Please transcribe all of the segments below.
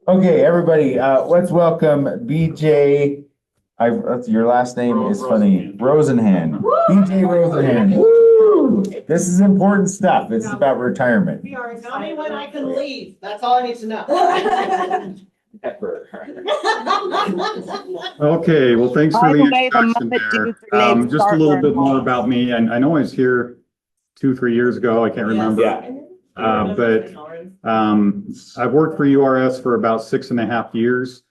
Okay, everybody, let's welcome BJ. Your last name is funny. Rosenhan. BJ Rosenhan. Woo! This is important stuff. This is about retirement. Tell me when I can leave. That's all I need to know. Okay, well, thanks for By the the way, the introduction Muppet there. dudes are named Just a little Starter bit and more Hall. about me. I know I was here 2, 3 years ago. I can't remember. I've worked for URS for about 6.5 years.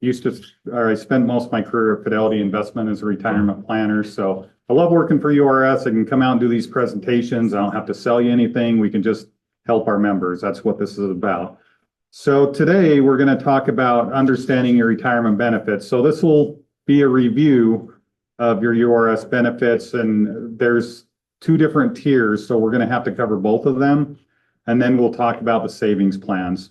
I spent most of my career at Fidelity Investment as a retirement planner. So I love working for URS. I can come out and do these presentations. I don't have to sell you anything. We can just help our members. That's what this is about. So today we're going to talk about understanding your retirement benefits. So this will be a review of your URS benefits, and there's 2 different tiers. So we're going to have to cover both of them, and then we'll talk about the savings plans.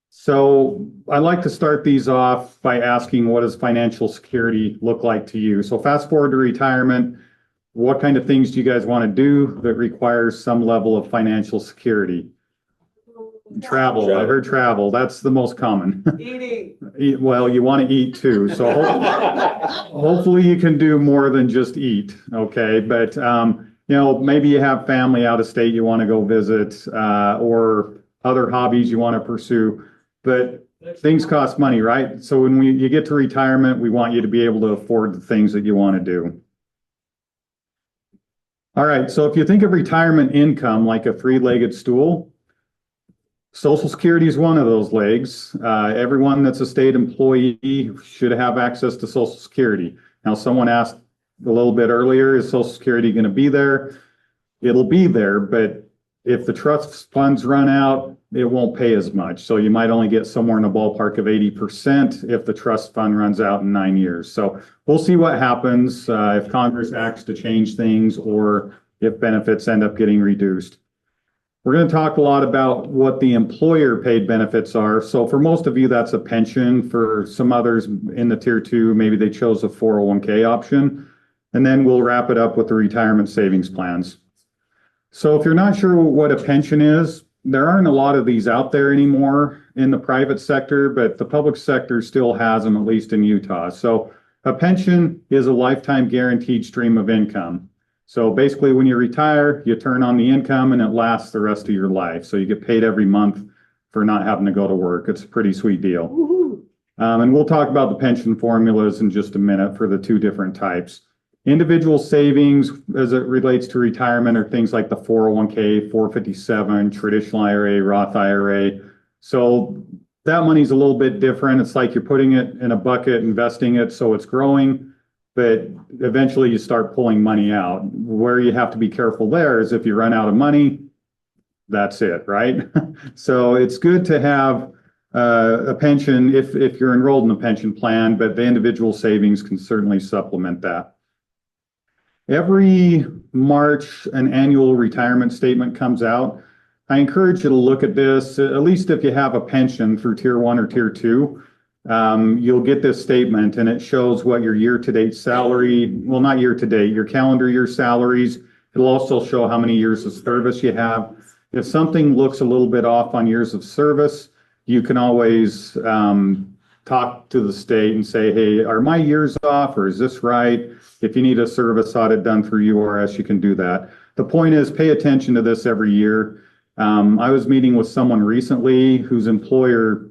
So I like to start these off by asking, what does financial security look like to you? So fast forward to retirement. What kind of things do you guys want to do that requires some level of financial security? Travel. I heard travel. That's the most common. Eating. Well, you want to eat too. So hopefully you can do more than just eat. Okay. But, maybe you have family out of state you want to go visit, or other hobbies you want to pursue, but things cost money, right? So when you get to retirement, we want you to be able to afford the things that you want to do. All right. So if you think of retirement income like a 3-legged stool, Social Security is one of those legs. Everyone that's a state employee should have access to Social Security. Now, someone asked a little bit earlier, is Social Security going to be there? It'll be there, but if the trust funds run out, it won't pay as much. So you might only get somewhere in the ballpark of 80% if the trust fund runs out in 9 years. So we'll see what happens if Congress acts to change things, or if benefits end up getting reduced. We're going to talk a lot about what the employer paid benefits are. So for most of you, that's a pension. For some others in the tier 2, maybe they chose a 401k option. And then we'll wrap it up with the retirement savings plans. So if you're not sure what a pension is, there aren't a lot of these out there anymore in the private sector, but the public sector still has them, at least in Utah. So a pension is a lifetime guaranteed stream of income. So basically, when you retire, you turn on the income and it lasts the rest of your life. So you get paid every month for not having to go to work. It's a pretty sweet deal. And we'll talk about the pension formulas in just a minute for the 2 different types. Individual savings as it relates to retirement are things like the 401k, 457, traditional IRA, Roth IRA. So that money's a little bit different. It's like you're putting it in a bucket, investing it so it's growing, but eventually you start pulling money out. Where you have to be careful there is if you run out of money, that's it, right? So it's good to have a pension if you're enrolled in a pension plan, but the individual savings can certainly supplement that. Every March, an annual retirement statement comes out. I encourage you to look at this, at least if you have a pension through tier 1 or tier 2. You'll get this statement, and it shows what your year-to-date salary, well, not year-to-date, your calendar year salaries. It'll also show how many years of service you have. If something looks a little bit off on years of service, you can always talk to the state and say, hey, are my years off, or is this right? If you need a service audit done through URS, you can do that. The point is, pay attention to this every year. I was meeting with someone recently whose employer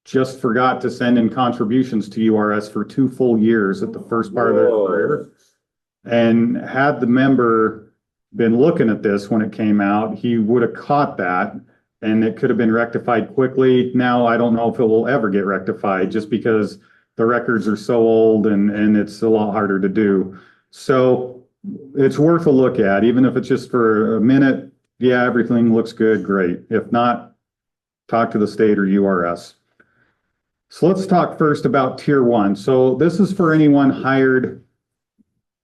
just forgot to send in contributions to URS for 2 full years at the first part of their career. And had the member been looking at this when it came out, he would have caught that, and it could have been rectified quickly. Now, I don't know if it will ever get rectified, just because the records are so old and it's a lot harder to do. So it's worth a look at, even if it's just for a minute. Yeah, everything looks good, great. If not, talk to the state or URS. So let's talk first about tier 1. So this is for anyone hired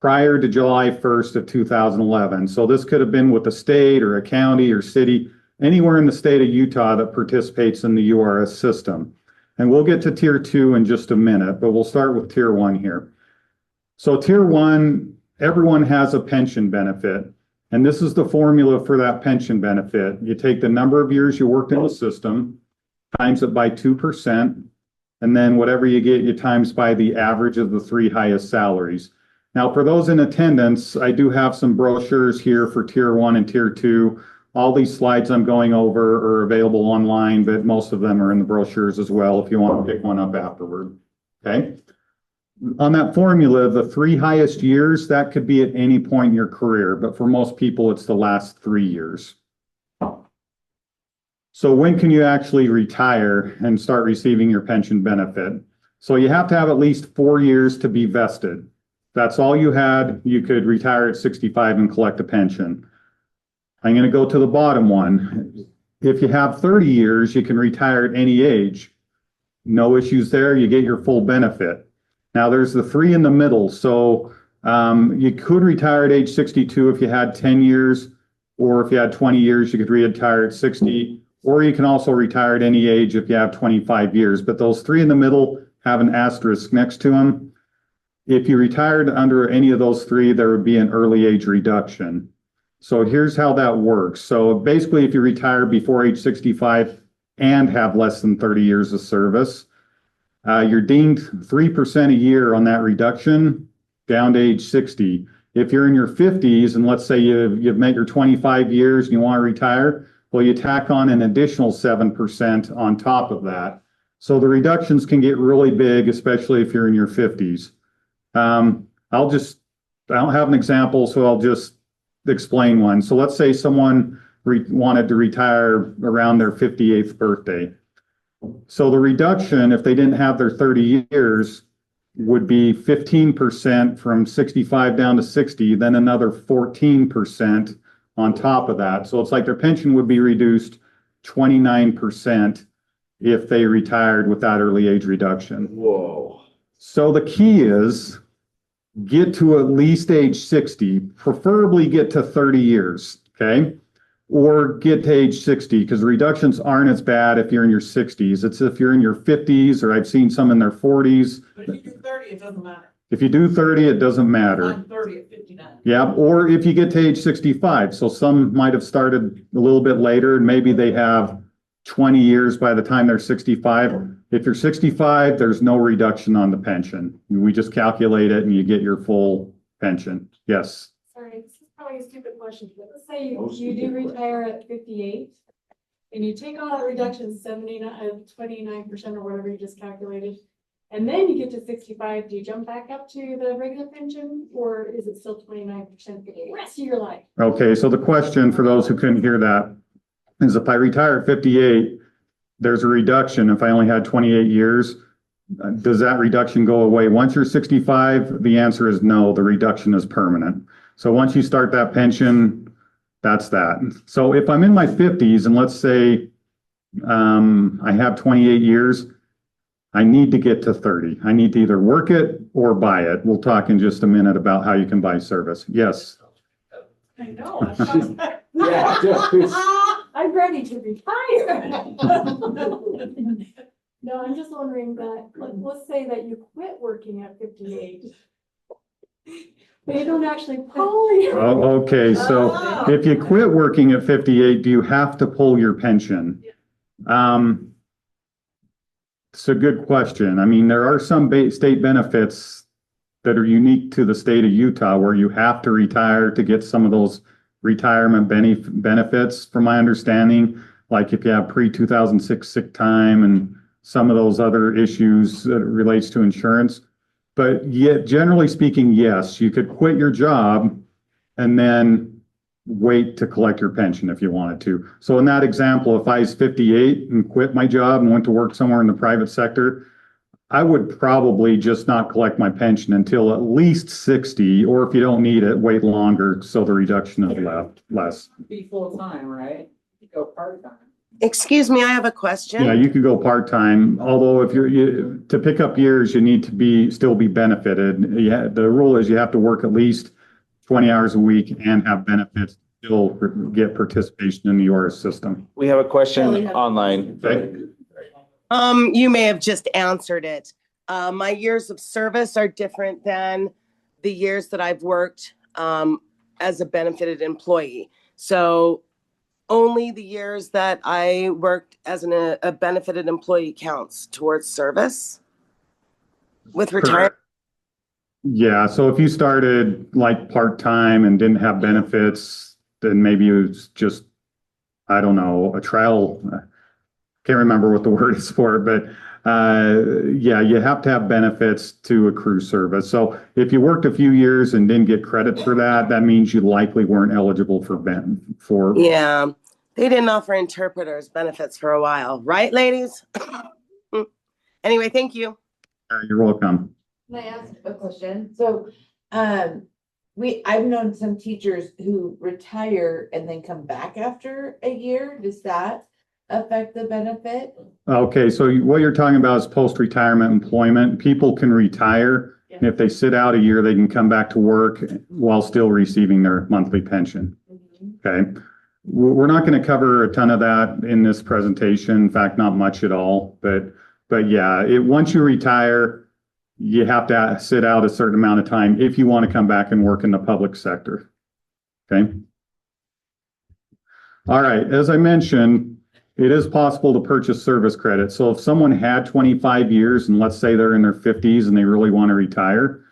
prior to July 1st of 2011. So this could have been with a state or a county or city, anywhere in the state of Utah that participates in the URS system. And we'll get to tier 2 in just a minute, but we'll start with tier 1 here. So tier 1, everyone has a pension benefit. And this is the formula for that pension benefit. You take the number of years you worked in the system, times it by 2%, and then whatever you get, you times by the average of the three highest salaries. Now, for those in attendance, I do have some brochures here for Tier 1 and Tier 2. All these slides I'm going over are available online, but most of them are in the brochures as well if you want to pick one up afterward. Okay. On that formula, the three highest years, that could be at any point in your career, but for most people, it's the last 3 years. So when can you actually retire and start receiving your pension benefit? So you have to have at least 4 years to be vested. If that's all you had, you could retire at 65 and collect a pension. I'm going to go to the bottom one. If you have 30 years, you can retire at any age. No issues there. You get your full benefit. Now there's the three in the middle. So you could retire at age 62 if you had 10 years, or if you had 20 years, you could retire at 60, or you can also retire at any age if you have 25 years. But those three in the middle have an asterisk next to them. If you retired under any of those three, there would be an early age reduction. So here's how that works. So basically, if you retire before age 65 and have less than 30 years of service, you're deemed 3% a year on that reduction down to age 60. If you're in your 50s and let's say you've met your 25 years and you want to retire, well, you tack on an additional 7% on top of that. So the reductions can get really big, especially if you're in your 50s. I don't have an example, so I'll just explain one. So let's say someone wanted to retire around their 58th birthday. So the reduction, if they didn't have their 30 years, would be 15% from 65 down to 60, then another 14% on top of that. So it's like their pension would be reduced 29% if they retired with that early age reduction. Whoa. So the key is get to at least age 60, preferably get to 30 years, okay? Or get to age 60, because reductions aren't as bad if you're in your 60s. It's if you're in your 50s, or I've seen some in their 40s. But if you do 30, it doesn't matter. If you do 30, it doesn't matter. I'm 30 at 59. Yeah, or if you get to age 65. So some might have started a little bit later, and maybe they have 20 years by the time they're 65. If you're 65, there's no reduction on the pension. We just calculate it and you get your full pension. Yes. Sorry, this is probably a stupid question, but let's say you do retire at 58 and you take all that reduction, 29% or whatever you just calculated, and then you get to 65, do you jump back up to the regular pension, or is it still 29% for the rest of your life? Okay, so the question for those who couldn't hear that is if I retire at 58, there's a reduction. If I only had 28 years, does that reduction go away? Once you're 65, the answer is no, the reduction is permanent. So once you start that pension, that's that. So if I'm in my 50s and let's say I have 28 years, I need to get to 30. I need to either work it or buy it. We'll talk in just a minute about how you can buy service. Yes. I know. Yeah, just- I'm ready to retire. No, I'm just wondering that, let's say that you quit working at 58. But you don't actually pull your. Oh, okay, so if you quit working at 58, do you have to pull your pension? It's a good question. I mean, there are some state benefits that are unique to the state of Utah where you have to retire to get some of those retirement benefits, from my understanding, like if you have pre-2006 sick time and some of those other issues that relates to insurance. But yet, generally speaking, yes, you could quit your job and then wait to collect your pension if you wanted to. So in that example, if I was 58 and quit my job and went to work somewhere in the private sector, I would probably just not collect my pension until at least 60, or if you don't need it, wait longer so the reduction is less. Be full-time, right? You go part-time. Excuse me, I have a question. Yeah, you could go part-time, although if to pick up years, you need to still be benefited. Yeah, the rule is you have to work at least 20 hours a week and have benefits to still get participation in the URS system. We have a question online. Okay. You may have just answered it. My years of service are different than the years that I've worked as a benefited employee. So Only the years that I worked as a benefited employee counts towards service with retirement. Yeah, so if you started like part-time and didn't have benefits, then maybe it was just, I don't know, a trial. Can't remember what the word is for it, but yeah, you have to have benefits to accrue service. So if you worked a few years and didn't get credit for that, that means you likely weren't eligible for. Yeah, they didn't offer interpreters benefits for a while, right, ladies? Anyway, thank you. You're welcome. Can I ask a question? So, I've known some teachers who retire and then come back after a year. Does that affect the benefit? Okay, so what you're talking about is post-retirement employment. People can retire, and if they sit out a year, they can come back to work while still receiving their monthly pension. Okay, we're not going to cover a ton of that in this presentation. In fact, not much at all. But yeah, once you retire, you have to sit out a certain amount of time if you want to come back and work in the public sector. Okay. All right, as I mentioned, it is possible to purchase service credit. So if someone had 25 years and let's say they're in their 50s and they really want to retire,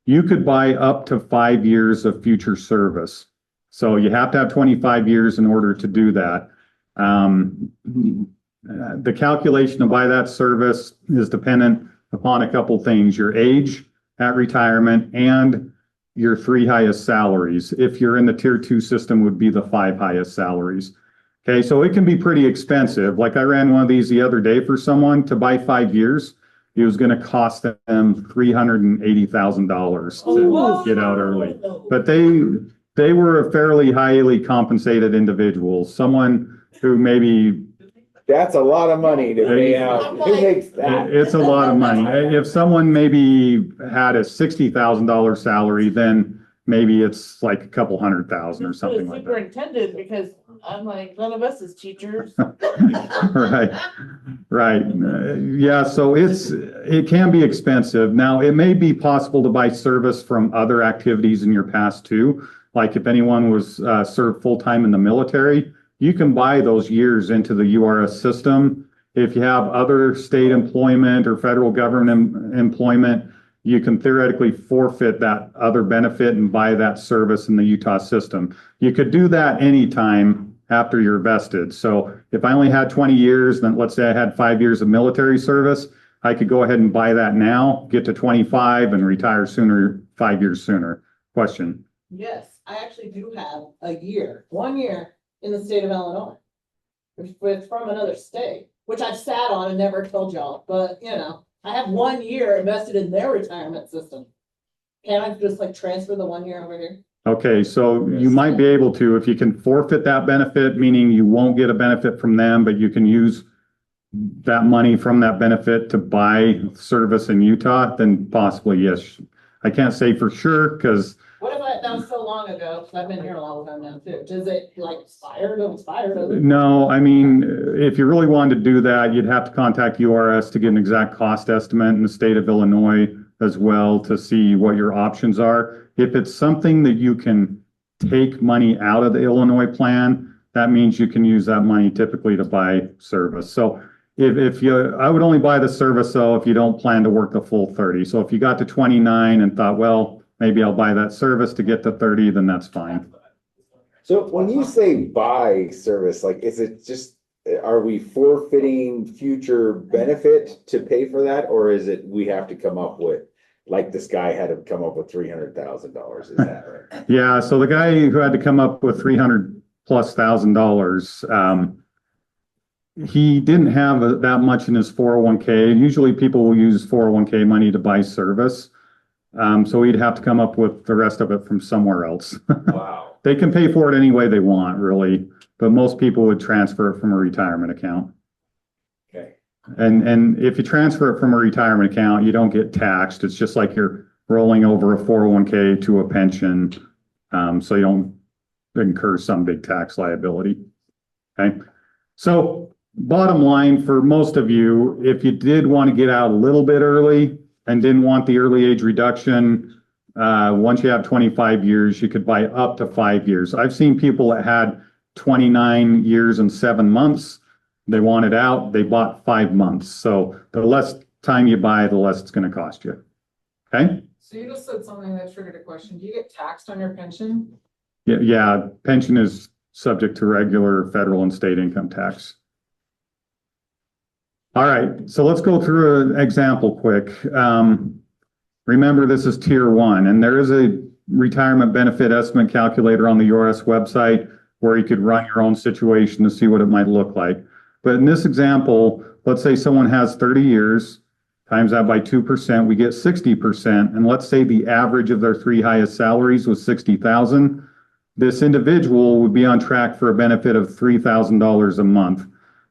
you could buy up to 5 years of future service. So you have to have 25 years in order to do that. The calculation to buy that service is dependent upon a couple things: your age at retirement and your 3 highest salaries. If you're in the tier 2 system, would be the 5 highest salaries. Okay, so it can be pretty expensive. Like I ran one of these the other day for someone to buy 5 years. It was going to cost them $380,000 to get out early. But they were a fairly highly compensated individual, someone who maybe. That's a lot of money to pay out. Who makes that? It's a lot of money. If someone maybe had a $60,000 salary, then maybe it's like a couple $100,000 or something like that. Superintendent, because I'm like, none of us as teachers. Right. Yeah, so it can be expensive. Now, it may be possible to buy service from other activities in your past too. Like if anyone was served full-time in the military, you can buy those years into the URS system. If you have other state employment or federal government employment, you can theoretically forfeit that other benefit and buy that service in the Utah system. You could do that anytime after you're vested. So if I only had 20 years, then let's say I had 5 years of military service, I could go ahead and buy that now, get to 25 and retire sooner, 5 years sooner. Question? Yes, I actually do have 1 year in the state of Illinois. It's from another state, which I've sat on and never told y'all, but I have 1 year invested in their retirement system. Can I just like transfer the 1 year over here? Okay, so you might be able to, if you can forfeit that benefit, meaning you won't get a benefit from them, but you can use that money from that benefit to buy service in Utah, then possibly, yes. I can't say for sure because. What if that was so long ago? Because I've been here a long time now too. Does it like expire? Does it? No, I mean, if you really wanted to do that, you'd have to contact URS to get an exact cost estimate in the state of Illinois as well to see what your options are. If it's something that you can take money out of the Illinois plan, that means you can use that money typically to buy service. So I would only buy the service though if you don't plan to work the full 30. So if you got to 29 and thought, well, maybe I'll buy that service to get to 30, then that's fine. So when you say buy service, like, is it just, are we forfeiting future benefit to pay for that? Or is it, we have to come up with, like this guy had to come up with $300,000, is that right? Yeah, so the guy who had to come up with $300,000+, he didn't have that much in his 401k. Usually people will use 401k money to buy service. So he'd have to come up with the rest of it from somewhere else. Wow. They can pay for it any way they want, really, but most people would transfer it from a retirement account. Okay. And if you transfer it from a retirement account, you don't get taxed. It's just like you're rolling over a 401k to a pension, so you don't incur some big tax liability. Okay. So bottom line for most of you, if you did want to get out a little bit early and didn't want the early age reduction, once you have 25 years, you could buy up to 5 years. I've seen people that had 29 years and 7 months. They wanted out, they bought 5 months. So the less time you buy, the less it's going to cost you. Okay? So you just said something that triggered a question. Do you get taxed on your pension? Yeah, pension is subject to regular federal and state income tax. All right, so let's go through an example quick. Remember, this is tier 1, and there is a retirement benefit estimate calculator on the URS website where you could run your own situation to see what it might look like. But in this example, let's say someone has 30 years, times that by 2%, we get 60%. And let's say the average of their 3 highest salaries was $60,000. This individual would be on track for a benefit of $3,000 a month.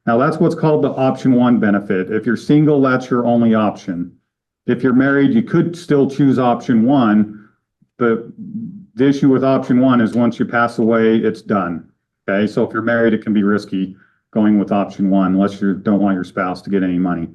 Now that's what's called the option 1 benefit. If you're single, that's your only option. If you're married, you could still choose option 1, but the issue with option 1 is once you pass away, it's done. Okay, so if you're married, it can be risky going with option 1 unless you don't want your spouse to get any money.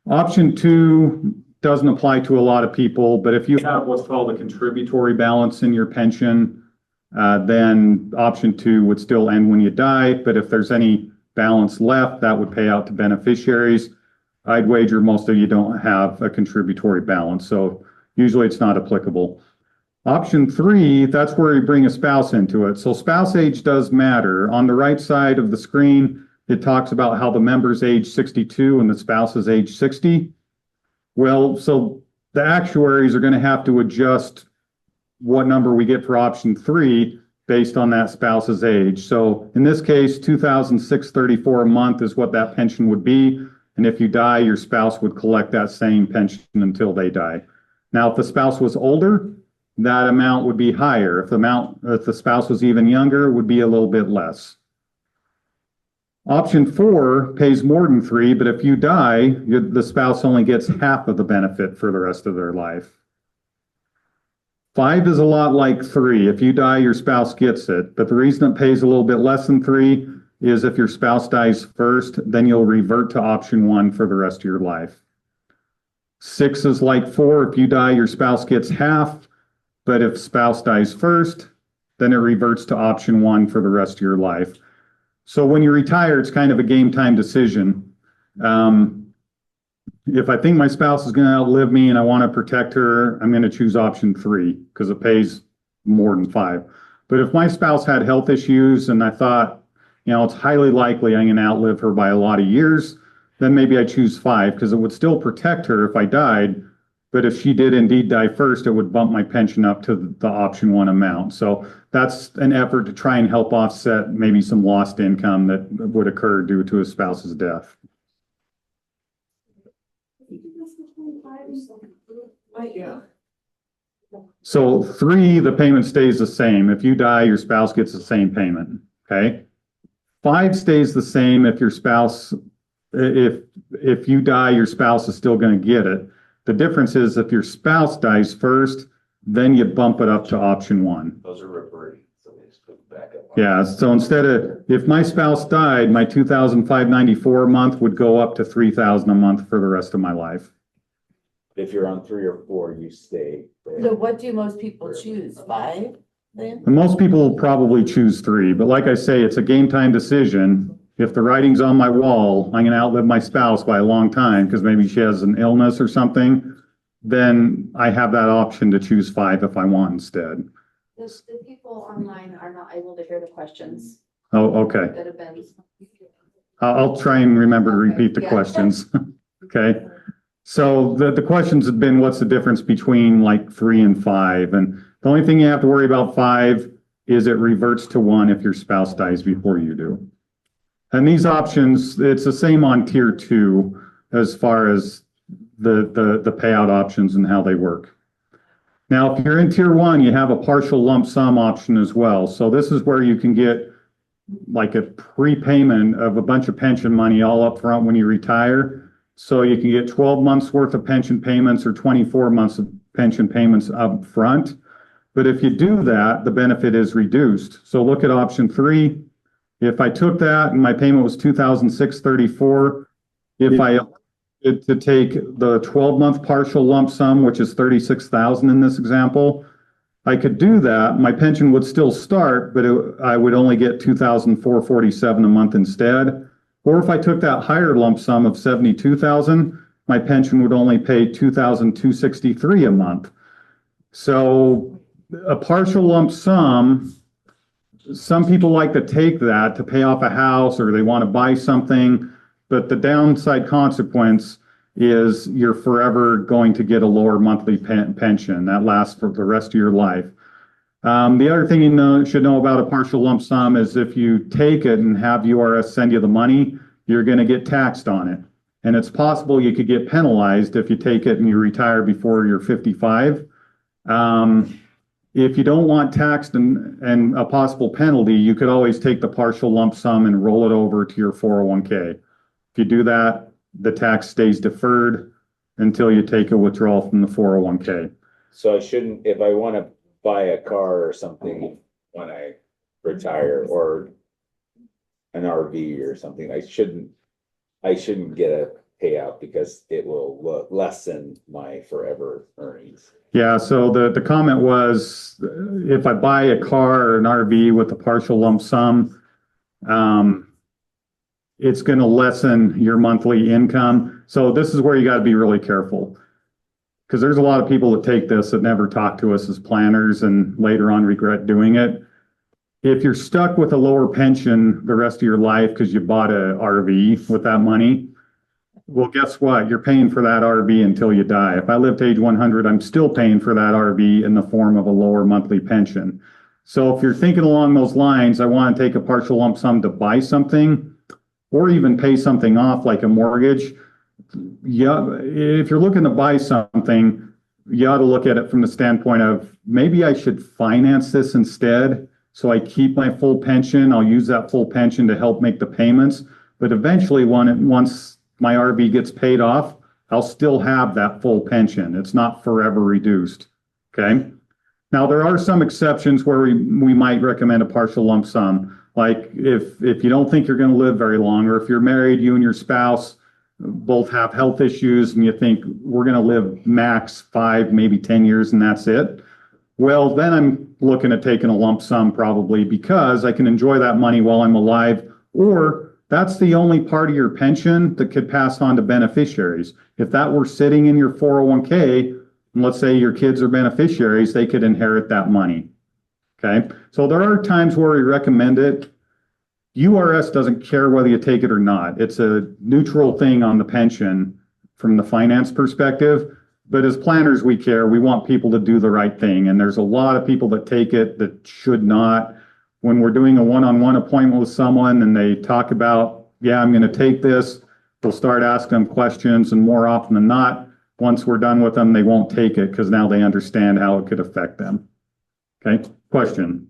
Option 2 doesn't apply to a lot of people, but if you have what's called a contributory balance in your pension, then option 2 would still end when you die. But if there's any balance left, that would pay out to beneficiaries. I'd wager most of you don't have a contributory balance, so usually it's not applicable. Option 3, that's where you bring a spouse into it. So spouse age does matter. On the right side of the screen, it talks about how the member's age 62 and the spouse is age 60. Well, so the actuaries are going to have to adjust what number we get for option 3 based on that spouse's age. So in this case, $2,634 a month is what that pension would be. And if you die, your spouse would collect that same pension until they die. Now, if the spouse was older, that amount would be higher. If the spouse was even younger, it would be a little bit less. Option 4 pays more than 3, but if you die, the spouse only gets half of the benefit for the rest of their life. 5 is a lot like 3. If you die, your spouse gets it. But the reason it pays a little bit less than 3 is if your spouse dies first, then you'll revert to option 1 for the rest of your life. 6 is like 4. If you die, your spouse gets half. But if spouse dies first, then it reverts to option 1 for the rest of your life. So when you retire, it's kind of a game time decision. If I think my spouse is going to outlive me and I want to protect her, I'm going to choose option 3 because it pays more than 5. But if my spouse had health issues and I thought, it's highly likely I'm going to outlive her by a lot of years, then maybe I choose 5 because it would still protect her if I died. But if she did indeed die first, it would bump my pension up to the option 1 amount. So that's an effort to try and help offset maybe some lost income that would occur due to a spouse's death. Yeah. So 3, the payment stays the same. If you die, your spouse gets the same payment. Okay. 5 stays the same if your spouse, if you die, your spouse is still going to get it. The difference is if your spouse dies first, then you bump it up to option 1. Those are reverting, so they just put back up. Yeah, so instead of, if my spouse died, my $2,594 a month would go up to $3,000 a month for the rest of my life. If you're on 3 or 4, you stay. So what do most people choose? 5 then? And most people will probably choose 3, but like I say, it's a game time decision. If the writing's on my wall, I'm going to outlive my spouse by a long time because maybe she has an illness or something, then I have that option to choose 5 if I want instead. The people online are not able to hear the questions Oh, okay. that have been. I'll try and remember to Okay, repeat the yeah. questions. Okay. So the questions have been, what's the difference between like 3 and 5? And the only thing you have to worry about 5 is it reverts to 1 if your spouse dies before you do. And these options, it's the same on tier 2 as far as the payout options and how they work. Now, if you're in tier 1, you have a partial lump sum option as well. So this is where you can get like a prepayment of a bunch of pension money all up front when you retire. So you can get 12 months worth of pension payments or 24 months of pension payments up front. But if you do that, the benefit is reduced. So look at option 3. If I took that and my payment was $2,634, if I to take the 12-month partial lump sum, which is $36,000 in this example, I could do that. My pension would still start, but I would only get 2,447 a month instead. Or if I took that higher lump sum of 72,000, my pension would only pay 2,263 a month. So a partial lump sum, some people like to take that to pay off a house or they want to buy something, but the downside consequence is you're forever going to get a lower monthly pension that lasts for the rest of your life. The other thing you should know about a partial lump sum is if you take it and have URS send you the money, you're going to get taxed on it. And it's possible you could get penalized if you take it and you retire before you're 55. If you don't want taxed and a possible penalty, you could always take the partial lump sum and roll it over to your 401k. If you do that, the tax stays deferred until you take a withdrawal from the 401k. So I shouldn't, if I want to buy a car or something when I retire, or an RV or something, I shouldn't get a payout because it will lessen my forever earnings. Yeah, so the comment was, if I buy a car or an RV with a partial lump sum, it's going to lessen your monthly income. So this is where you got to be really careful, because there's a lot of people that take this that never talk to us as planners and later on regret doing it. If you're stuck with a lower pension the rest of your life because you bought a RV with that money, well, guess what? You're paying for that RV until you die. If I live to age 100, I'm still paying for that RV in the form of a lower monthly pension. So if you're thinking along those lines, I want to take a partial lump sum to buy something or even pay something off like a mortgage. Yeah, if you're looking to buy something, you ought to look at it from the standpoint of maybe I should finance this instead. So I keep my full pension. I'll use that full pension to help make the payments. But eventually, once my RV gets paid off, I'll still have that full pension. It's not forever reduced. Okay. Now, there are some exceptions where we might recommend a partial lump sum. Like if you don't think you're going to live very long, or if you're married, you and your spouse both have health issues and you think we're going to live max 5, maybe 10 years and that's it. Well, then I'm looking at taking a lump sum probably because I can enjoy that money while I'm alive, or that's the only part of your pension that could pass on to beneficiaries. If that were sitting in your 401k, and let's say your kids are beneficiaries, they could inherit that money. Okay, so there are times where we recommend it. URS doesn't care whether you take it or not. It's a neutral thing on the pension from the finance perspective. But as planners, we care. We want people to do the right thing. And there's a lot of people that take it that should not. When we're doing a one-on-one appointment with someone and they talk about, yeah, I'm going to take this, we'll start asking them questions. And more often than not, once we're done with them, they won't take it because now they understand how it could affect them. Okay, question.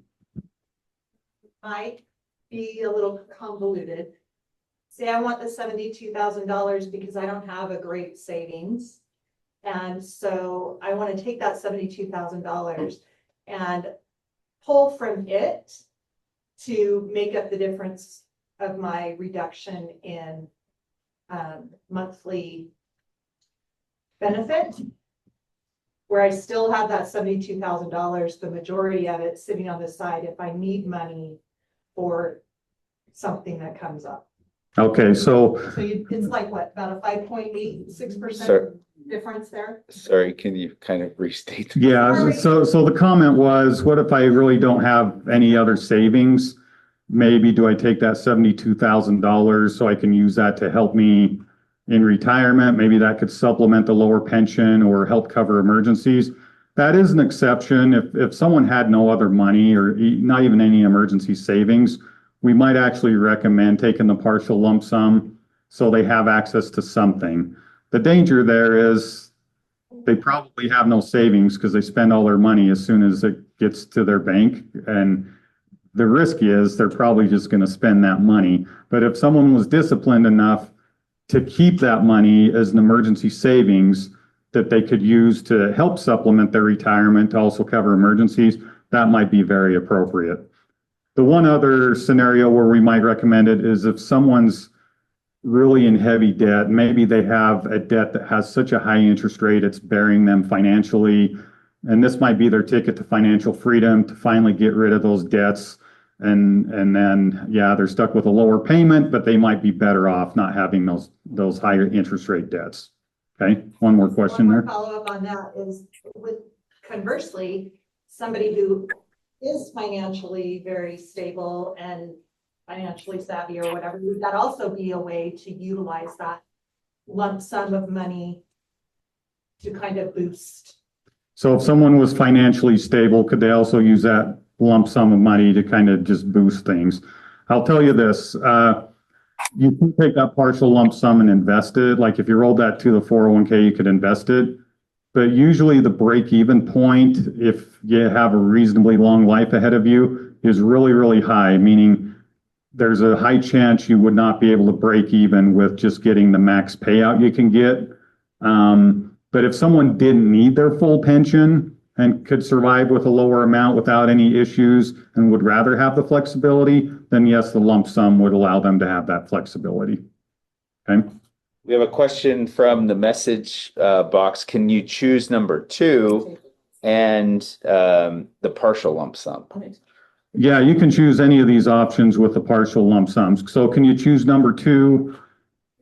Might be a little convoluted. Say I want the $72,000 because I don't have a great savings. And so I want to take that $72,000 and pull from it to make up the difference of my reduction in monthly benefit, where I still have that $72,000, the majority of it sitting on the side if I need money for something that comes up. Okay, so It's like what, about a 5.86% difference there? Sorry, can you kind of restate? yeah, so the comment was, what if I really don't have any other savings? Maybe do I take that $72,000 so I can use that to help me in retirement? Maybe that could supplement the lower pension or help cover emergencies. That is an exception. If someone had no other money or not even any emergency savings, we might actually recommend taking the partial lump sum so they have access to something. The danger there is they probably have no savings because they spend all their money as soon as it gets to their bank. And the risk is they're probably just going to spend that money. But if someone was disciplined enough to keep that money as an emergency savings that they could use to help supplement their retirement to also cover emergencies, that might be very appropriate. The one other scenario where we might recommend it is if someone's really in heavy debt, maybe they have a debt that has such a high interest rate, it's bearing them financially. And this might be their ticket to financial freedom, to finally get rid of those debts. And then, yeah, they're stuck with a lower payment, but they might be better off not having those higher interest rate debts. Okay, one more question there. Follow-up on that is with conversely, somebody who is financially very stable and financially savvy or whatever, would that also be a way to utilize that lump sum of money to kind of boost? So if someone was financially stable, could they also use that lump sum of money to kind of just boost things? I'll tell you this, you can take that partial lump sum and invest it. Like if you rolled that to the 401k, you could invest it. But usually the break-even point, if you have a reasonably long life ahead of you, is really, really high, meaning there's a high chance you would not be able to break even with just getting the max payout you can get. But if someone didn't need their full pension and could survive with a lower amount without any issues and would rather have the flexibility, then yes, the lump sum would allow them to have that flexibility. Okay. We have a question from the message box. Can you choose number 2 and the partial lump sum? Yeah, you can choose any of these options with the partial lump sums. So can you choose number 2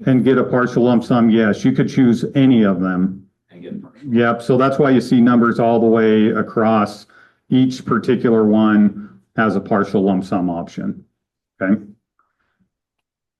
and get a partial lump sum? Yes, you could choose any of them. Yep, so that's why you see numbers all the way across. Each particular one has a partial lump sum option. Okay.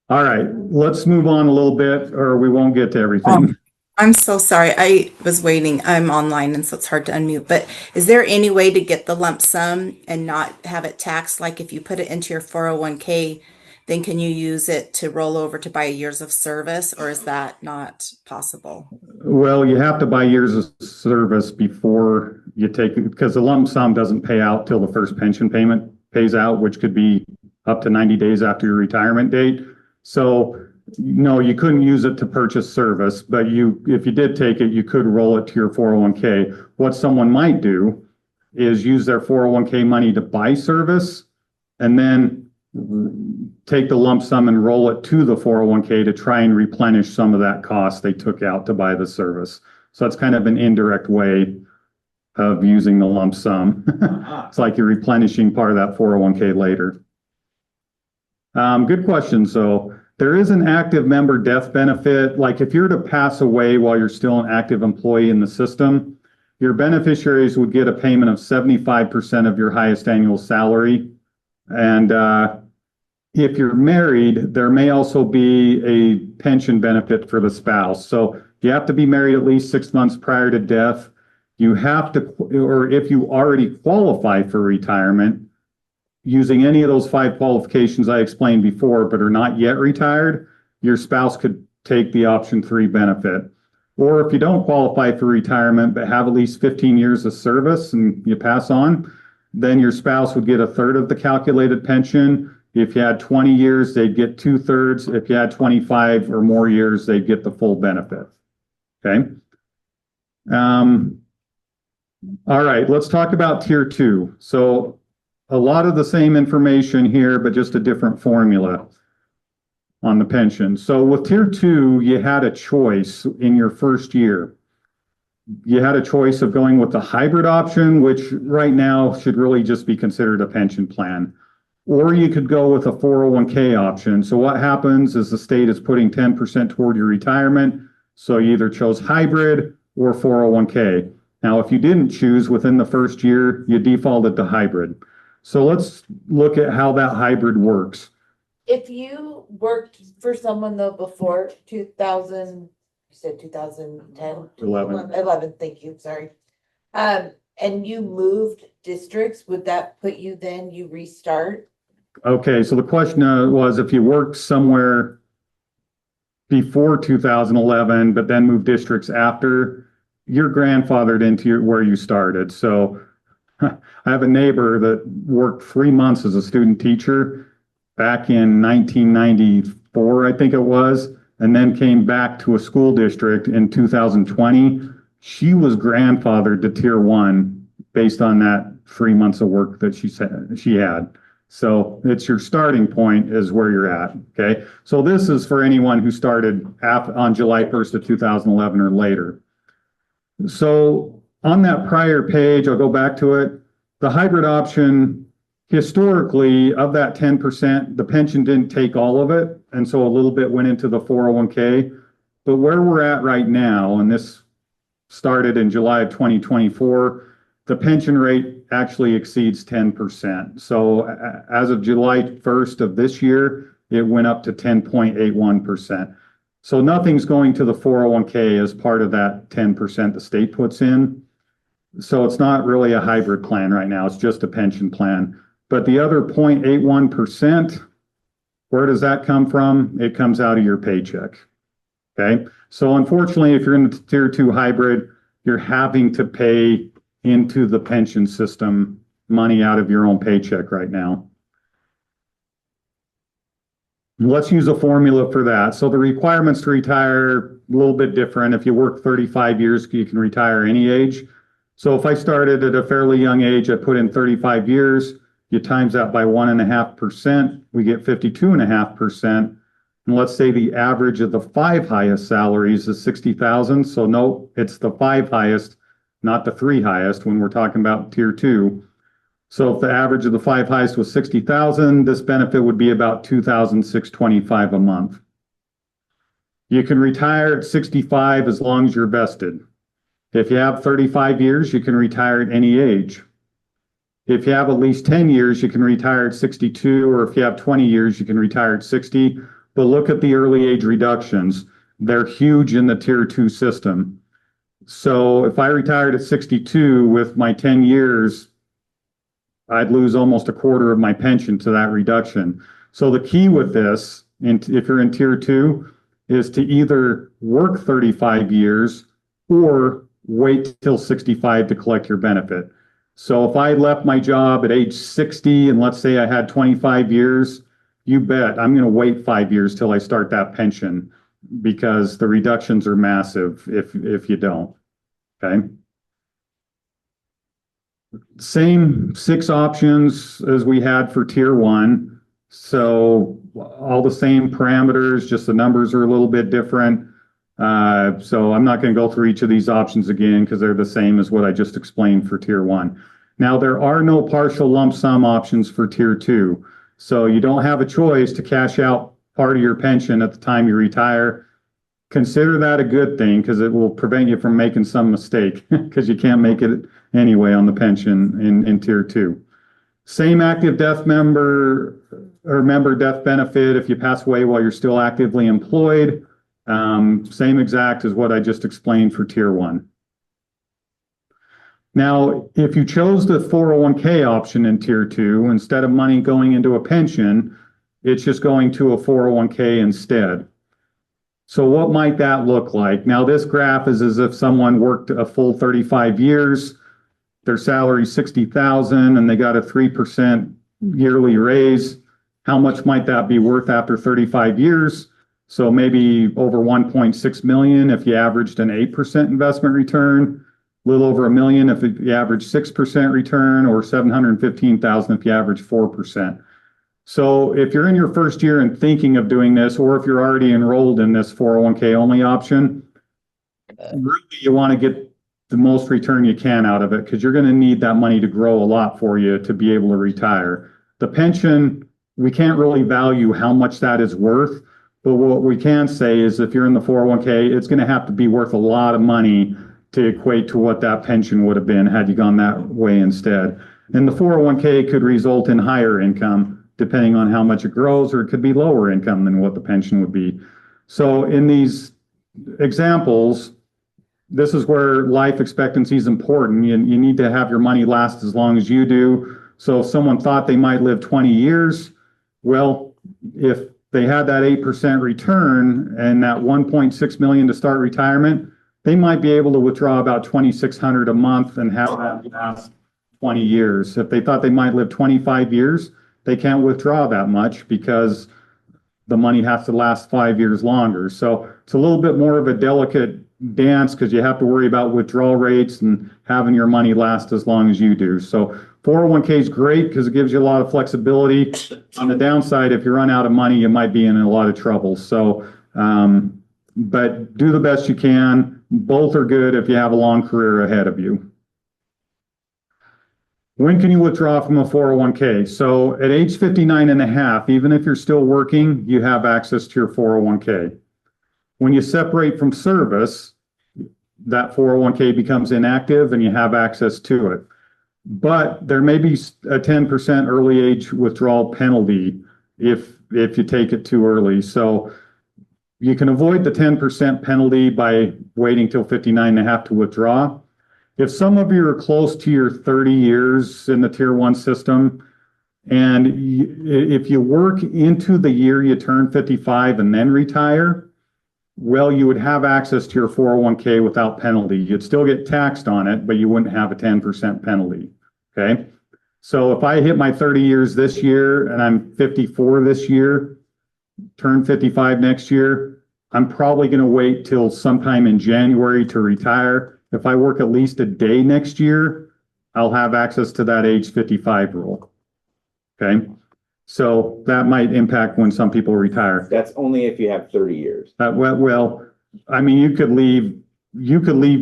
All right, let's move on a little bit or we won't get to everything. I'm so sorry. I was waiting. I'm online and so it's hard to unmute, but is there any way to get the lump sum and not have it taxed? Like if you put it into your 401k, then can you use it to roll over to buy years of service, or is that not possible? Well, you have to buy years of service before you take it, because the lump sum doesn't pay out till the first pension payment pays out, which could be up to 90 days after your retirement date. So no, you couldn't use it to purchase service, but if you did take it, you could roll it to your 401k. What someone might do is use their 401k money to buy service and then take the lump sum and roll it to the 401k to try and replenish some of that cost they took out to buy the service. So that's kind of an indirect way of using the lump sum. It's like you're replenishing part of that 401k later. Good question. So there is an active member death benefit. Like if you're to pass away while you're still an active employee in the system, your beneficiaries would get a payment of 75% of your highest annual salary. And if you're married, there may also be a pension benefit for the spouse. So you have to be married at least 6 months prior to death. You have to, or if you already qualify for retirement, using any of those 5 qualifications I explained before, but are not yet retired, your spouse could take the option 3 benefit. Or if you don't qualify for retirement, but have at least 15 years of service and you pass on, then your spouse would get 1/3 of the calculated pension. If you had 20 years, they'd get 2/3. If you had 25 or more years, they'd get the full benefit. Okay. All right, let's talk about tier 2. So a lot of the same information here, but just a different formula on the pension. So with tier 2, you had a choice in your first year. You had a choice of going with the hybrid option, which right now should really just be considered a pension plan. Or you could go with a 401k option. So what happens is the state is putting 10% toward your retirement. So you either chose hybrid or 401k. Now, if you didn't choose within the first year, you defaulted to hybrid. So let's look at how that hybrid works. If you worked for someone though before 2000, you said 2010? 11, thank you, sorry. And you moved districts, would that put you then, you restart? Okay, so the question was if you worked somewhere before 2011, but then moved districts after, you're grandfathered into where you started. So I have a neighbor that worked 3 months as a student teacher back in 1994, I think it was, and then came back to a school district in 2020. She was grandfathered to tier 1 based on that 3 months of work that she said she had. So it's your starting point is where you're at. Okay. So this is for anyone who started on July 1st of 2011 or later. So on that prior page, I'll go back to it. The hybrid option, historically, of that 10%, the pension didn't take all of it. And so a little bit went into the 401k. But where we're at right now, and this started in July of 2024, the pension rate actually exceeds 10%. So as of July 1st of this year, it went up to 10.81%. So nothing's going to the 401k as part of that 10% the state puts in. So it's not really a hybrid plan right now. It's just a pension plan. But the other 0.81%, where does that come from? It comes out of your paycheck. Okay. So unfortunately, if you're in the tier 2 hybrid, you're having to pay into the pension system money out of your own paycheck right now. Let's use a formula for that. So the requirements to retire a little bit different. If you work 35 years, you can retire any age. So if I started at a fairly young age, I put in 35 years, you times that by 1.5%, we get 52.5%. And let's say the average of the 5 highest salaries is 60,000. So no, it's the 5 highest, not the 3 highest when we're talking about tier 2. So if the average of the 5 highest was 60,000, this benefit would be about $2,625 a month. You can retire at 65 as long as you're vested. If you have 35 years, you can retire at any age. If you have at least 10 years, you can retire at 62, or if you have 20 years, you can retire at 60. But look at the early age reductions. They're huge in the tier 2 system. So if I retired at 62 with my 10 years, I'd lose almost a quarter of my pension to that reduction. So the key with this, if you're in tier 2, is to either work 35 years or wait till 65 to collect your benefit. So if I left my job at age 60 and let's say I had 25 years, you bet I'm going to wait 5 years till I start that pension because the reductions are massive if you don't. Okay. Same 6 options as we had for tier 1. So all the same parameters, just the numbers are a little bit different. So I'm not going to go through each of these options again because they're the same as what I just explained for tier 1. Now, there are no partial lump sum options for tier 2. So you don't have a choice to cash out part of your pension at the time you retire. Consider that a good thing because it will prevent you from making some mistake because you can't make it anyway on the pension in tier 2. Same active death member or member death benefit if you pass away while you're still actively employed. Same exact as what I just explained for tier 1. Now, if you chose the 401k option in tier 2, instead of money going into a pension, it's just going to a 401k instead. So what might that look like? Now, this graph is as if someone worked a full 35 years, their salary is $60,000, and they got a 3% yearly raise. How much might that be worth after 35 years? So maybe over 1.6 million if you averaged an 8% investment return, a little over $1 million if you average 6% return, or 715,000 if you average 4%. So if you're in your first year and thinking of doing this, or if you're already enrolled in this 401k only option, really you want to get the most return you can out of it because you're going to need that money to grow a lot for you to be able to retire. The pension, we can't really value how much that is worth, but what we can say is if you're in the 401k, it's going to have to be worth a lot of money to equate to what that pension would have been had you gone that way instead. And the 401k could result in higher income depending on how much it grows, or it could be lower income than what the pension would be. So in these examples, this is where life expectancy is important. You need to have your money last as long as you do. So if someone thought they might live 20 years, well, if they had that 8% return and that 1.6 million to start retirement, they might be able to withdraw about $2,600 a month and have that last 20 years. If they thought they might live 25 years, they can't withdraw that much because the money has to last 5 years longer. So it's a little bit more of a delicate dance because you have to worry about withdrawal rates and having your money last as long as you do. So 401k is great because it gives you a lot of flexibility. On the downside, if you run out of money, you might be in a lot of trouble. So, but do the best you can. Both are good if you have a long career ahead of you. When can you withdraw from a 401k? So at age 59 and a half, even if you're still working, you have access to your 401k. When you separate from service, that 401k becomes inactive and you have access to it. But there may be a 10% early age withdrawal penalty if you take it too early. So you can avoid the 10% penalty by waiting till 59 and a half to withdraw. If some of you are close to your 30 years in the Tier 1 system, and if you work into the year you turn 55 and then retire, well, you would have access to your 401k without penalty. You'd still get taxed on it, but you wouldn't have a 10% penalty, okay? So if I hit my 30 years this year and I'm 54 this year, turn 55 next year, I'm probably going to wait till sometime in January to retire. If I work at least a day next year, I'll have access to that age 55 rule. Okay. So that might impact when some people retire. That's only if you have 30 years. Well, I mean, you could leave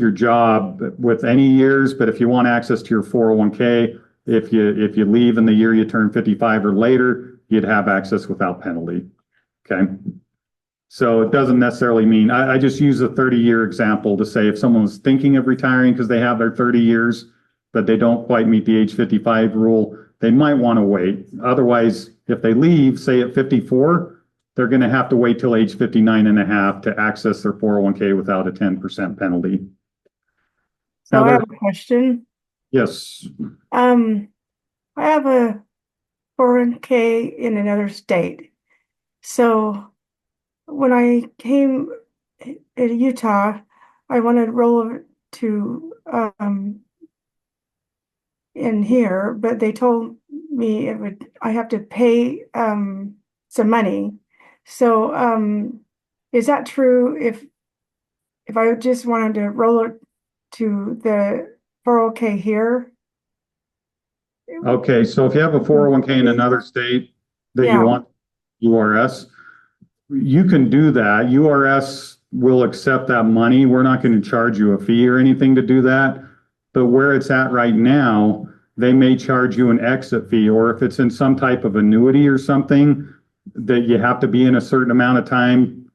your job with any years, but if you want access to your 401k, if you leave in the year you turn 55 or later, you'd have access without penalty. Okay. So it doesn't necessarily mean, I just use a 30-year example to say if someone's thinking of retiring because they have their 30 years, but they don't quite meet the age 55 rule, they might want to wait. Otherwise, if they leave, say at 54, they're going to have to wait till age 59 and a half to access their 401k without a 10% penalty. So Now, I have a question. yes. I have a 401k in another state. So when I came in Utah, I wanted to roll over to in here, but they told me I have to pay some money. So is that true if I just wanted to roll it to the 401k here? Okay, so if you have a 401k in another state that you want URS, you can do that. URS will accept that money. We're not going to charge you a fee or anything to do that. But where it's at right now, they may charge you an exit fee, or if it's in some type of annuity or something that you have to be in a certain amount of time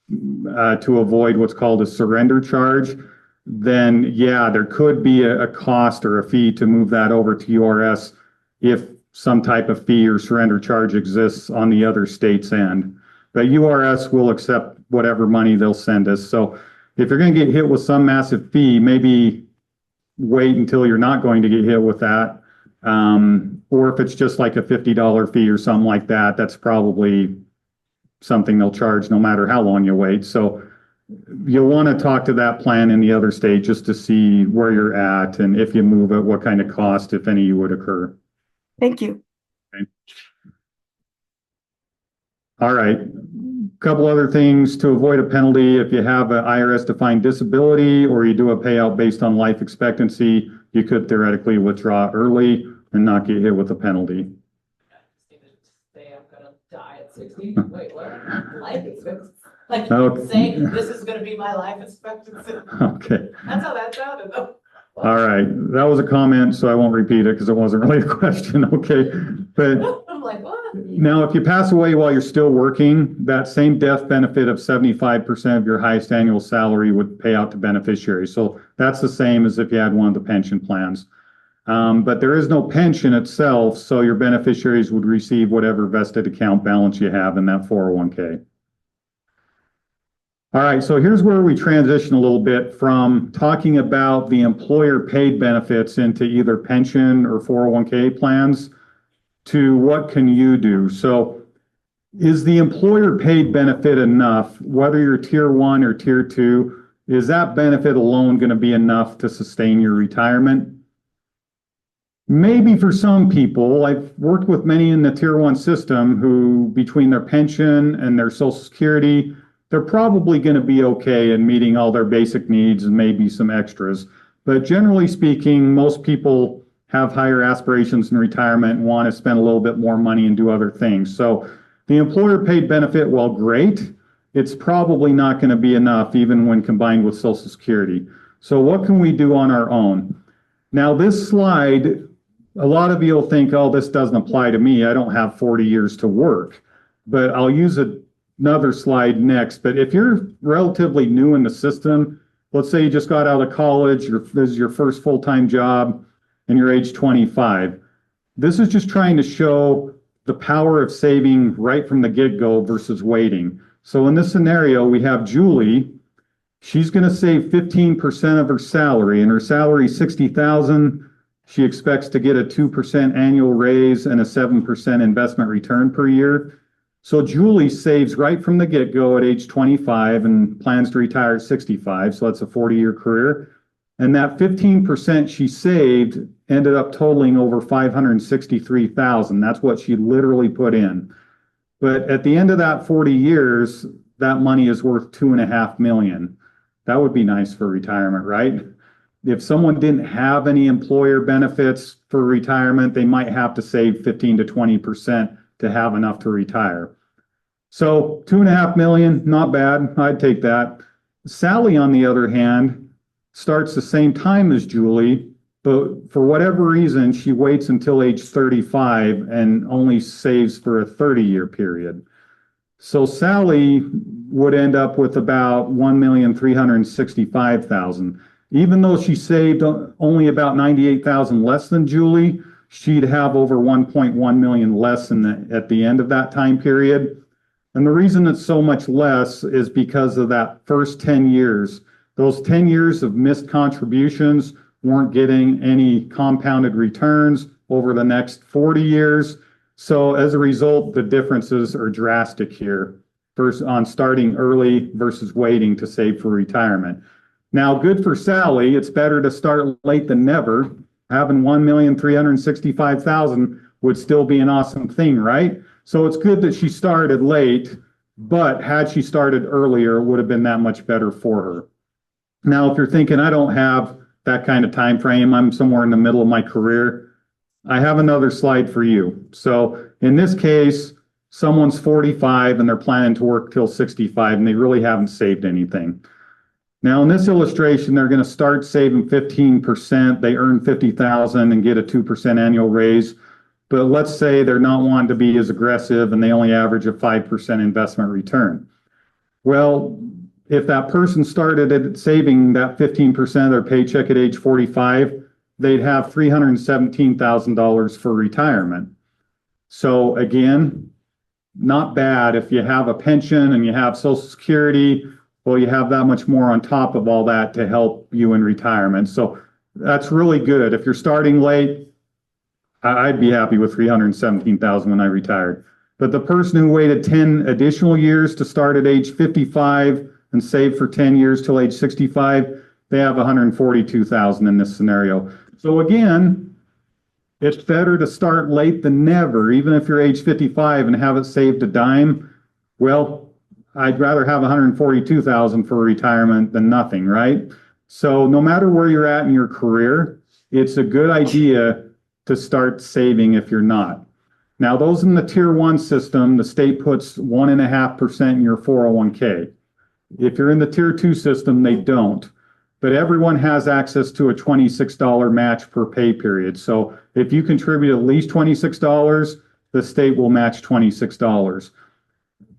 to avoid what's called a surrender charge, then yeah, there could be a cost or a fee to move that over to URS if some type of fee or surrender charge exists on the other state's end. But URS will accept whatever money they'll send us. So if you're going to get hit with some massive fee, maybe wait until you're not going to get hit with that. Or if it's just like a $50 fee or something like that, that's probably something they'll charge no matter how long you wait. So you'll want to talk to that plan in the other state just to see where you're at, and if you move it, what kind of cost, if any, would occur. Thank you. Okay. All right. A couple other things to avoid a penalty. If you have an IRS defined disability or you do a payout based on life expectancy, you could theoretically withdraw early and not get hit with a penalty. Say I'm gonna die at 60. Wait, what? Life expectancy? Like Okay. say this is gonna be my life expectancy. Okay. That's how that sounded though. All right. That was a comment, so I won't repeat it because it wasn't really a question. Okay. But I'm like, what? now, if you pass away while you're still working, that same death benefit of 75% of your highest annual salary would pay out to beneficiaries. So that's the same as if you had one of the pension plans. But there is no pension itself, so your beneficiaries would receive whatever vested account balance you have in that 401k. All right, so here's where we transition a little bit from talking about the employer paid benefits into either pension or 401k plans to what can you do. So is the employer paid benefit enough, whether you're tier 1 or tier 2, is that benefit alone going to be enough to sustain your retirement? Maybe for some people. I've worked with many in the tier 1 system who, between their pension and their Social Security, they're probably going to be okay in meeting all their basic needs and maybe some extras. But generally speaking, most people have higher aspirations in retirement and want to spend a little bit more money and do other things. So the employer paid benefit, while great, it's probably not going to be enough even when combined with Social Security. So what can we do on our own? Now, this slide a lot of you will think, oh, this doesn't apply to me. I don't have 40 years to work. But I'll use another slide next. But if you're relatively new in the system, let's say you just got out of college, this is your first full-time job, and you're age 25. This is just trying to show the power of saving right from the get-go versus waiting. So in this scenario, we have Julie. She's going to save 15% of her salary, and her salary is $60,000. She expects to get a 2% annual raise and a 7% investment return per year. So Julie saves right from the get-go at age 25 and plans to retire at 65. So that's a 40-year career. And that 15% she saved ended up totaling over $563,000. That's what she literally put in. But at the end of that 40 years, that money is worth $2.5 million. That would be nice for retirement, right? If someone didn't have any employer benefits for retirement, they might have to save 15 to 20% to have enough to retire. So $2.5 million, not bad. I'd take that. Sally, on the other hand, starts the same time as Julie, but for whatever reason, she waits until age 35 and only saves for a 30-year period. So Sally would end up with about $1,365,000. Even though she saved only about $98,000 less than Julie, she'd have over $1.1 million less at the end of that time period. And the reason it's so much less is because of that first 10 years. Those 10 years of missed contributions weren't getting any compounded returns over the next 40 years. So as a result, the differences are drastic here on starting early versus waiting to save for retirement. Now, good for Sally. It's better to start late than never. Having $1,365,000 would still be an awesome thing, right? So it's good that she started late, but had she started earlier, it would have been that much better for her. Now, if you're thinking, I don't have that kind of time frame, I'm somewhere in the middle of my career, I have another slide for you. So in this case, someone's 45 and they're planning to work till 65 and they really haven't saved anything. Now, in this illustration, they're going to start saving 15%. They earn $50,000 and get a 2% annual raise. But let's say they're not wanting to be as aggressive and they only average a 5% investment return. Well, if that person started at saving that 15% of their paycheck at age 45, they'd have $317,000 for retirement. So again, not bad. If you have a pension and you have Social Security, well, you have that much more on top of all that to help you in retirement. So that's really good. If you're starting late, I'd be happy with $317,000 when I retired. But the person who waited 10 additional years to start at age 55 and save for 10 years till age 65, they have $142,000 in this scenario. So again, it's better to start late than never. Even if you're age 55 and haven't saved a dime, well, I'd rather have $142,000 for retirement than nothing, right? So no matter where you're at in your career, it's a good idea to start saving if you're not. Now, those in the Tier 1 system, the state puts 1.5% in your 401k. If you're in the Tier 2 system, they don't. But everyone has access to a $26 match per pay period. So if you contribute at least $26, the state will match $26.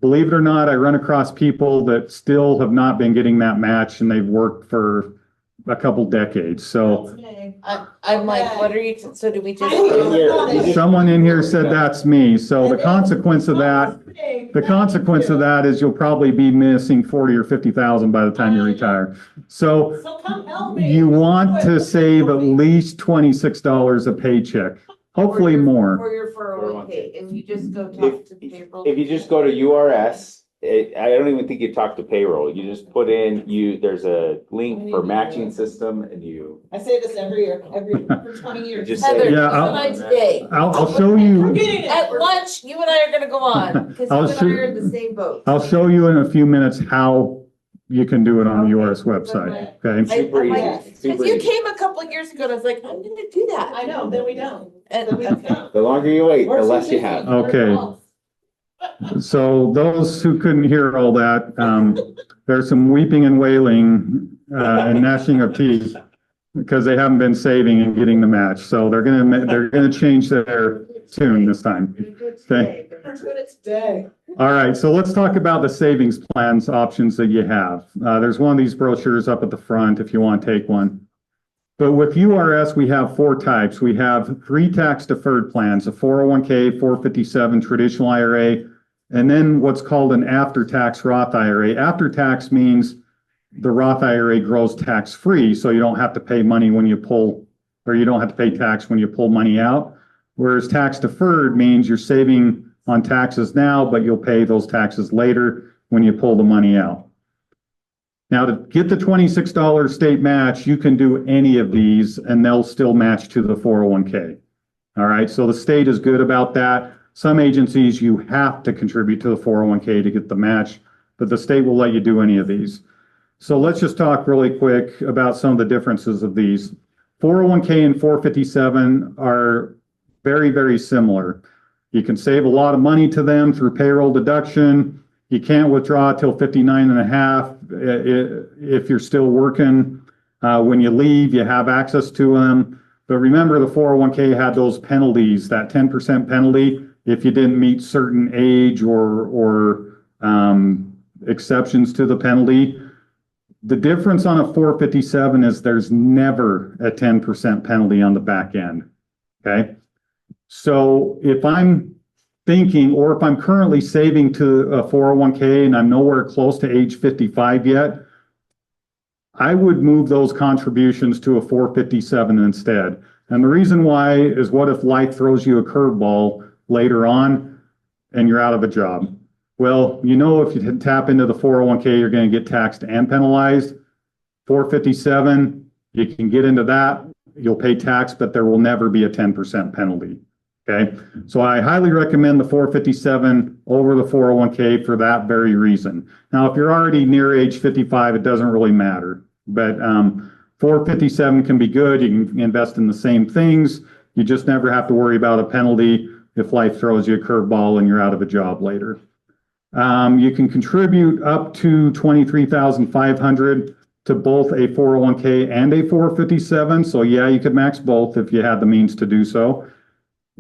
Believe it or not, I run across people that still have not been getting that match and they've worked for a couple decades. So I'm like, what are you, so do we just? someone in here said that's me. So the consequence of that is you'll probably be missing 40 or 50,000 by the time you retire. So come help me. you want to save at least $26 a paycheck, hopefully more. For your 401k, if you just go talk to payroll. If you just go to URS, I don't even think you talk to payroll. You just put in, there's a link for matching system and you. I say this every year, for 20 years. Just Heather, say. Yeah, have a nice day. I'll show you. At lunch, you and I are gonna go on, because you I'll and I show- are in the same boat. I'll show you in a few minutes how you can do it on the URS website, okay? Super I'm easy. like, Super Cause you easy. came a couple of years ago and I was like, I'm gonna do that. I know, then we don't. And, Then we okay. don't. The longer you wait, the We're less you too have. busy. Okay. So those who couldn't hear all that, there's some weeping and wailing and gnashing of teeth. because they haven't been saving and getting the match. So they're gonna change their tune this time. Okay. That's what it's today. All right, so let's talk about the savings plans options that you have. There's one of these brochures up at the front if you want to take one. But with URS, we have 4 types. We have 3 tax deferred plans, a 401k, 457 traditional IRA, and then what's called an after-tax Roth IRA. After-tax means the Roth IRA grows tax-free, so you don't have to pay money when you pull, or you don't have to pay tax when you pull money out. Whereas tax deferred means you're saving on taxes now, but you'll pay those taxes later when you pull the money out. Now, to get the $26 state match, you can do any of these and they'll still match to the 401k. All right, so the state is good about that. Some agencies, you have to contribute to the 401k to get the match, but the state will let you do any of these. So let's just talk really quick about some of the differences of these. 401k and 457 are very, very similar. You can save a lot of money to them through payroll deduction. You can't withdraw till 59 and a half if you're still working. When you leave, you have access to them. But remember, the 401k had those penalties, that 10% penalty if you didn't meet certain age or exceptions to the penalty. The difference on a 457 is there's never a 10% penalty on the back end. Okay. So if I'm thinking, or if I'm currently saving to a 401k and I'm nowhere close to age 55 yet, I would move those contributions to a 457 instead. And the reason why is, what if life throws you a curveball later on and you're out of a job? Well, you know, if you tap into the 401k, you're going to get taxed and penalized. 457, you can get into that. You'll pay tax, but there will never be a 10% penalty. Okay, so I highly recommend the 457 over the 401k for that very reason. Now, if you're already near age 55, it doesn't really matter, but 457 can be good. You can invest in the same things. You just never have to worry about a penalty if life throws you a curveball and you're out of a job later. You can contribute up to $23,500 to both a 401k and a 457. So yeah, you could max both if you had the means to do so.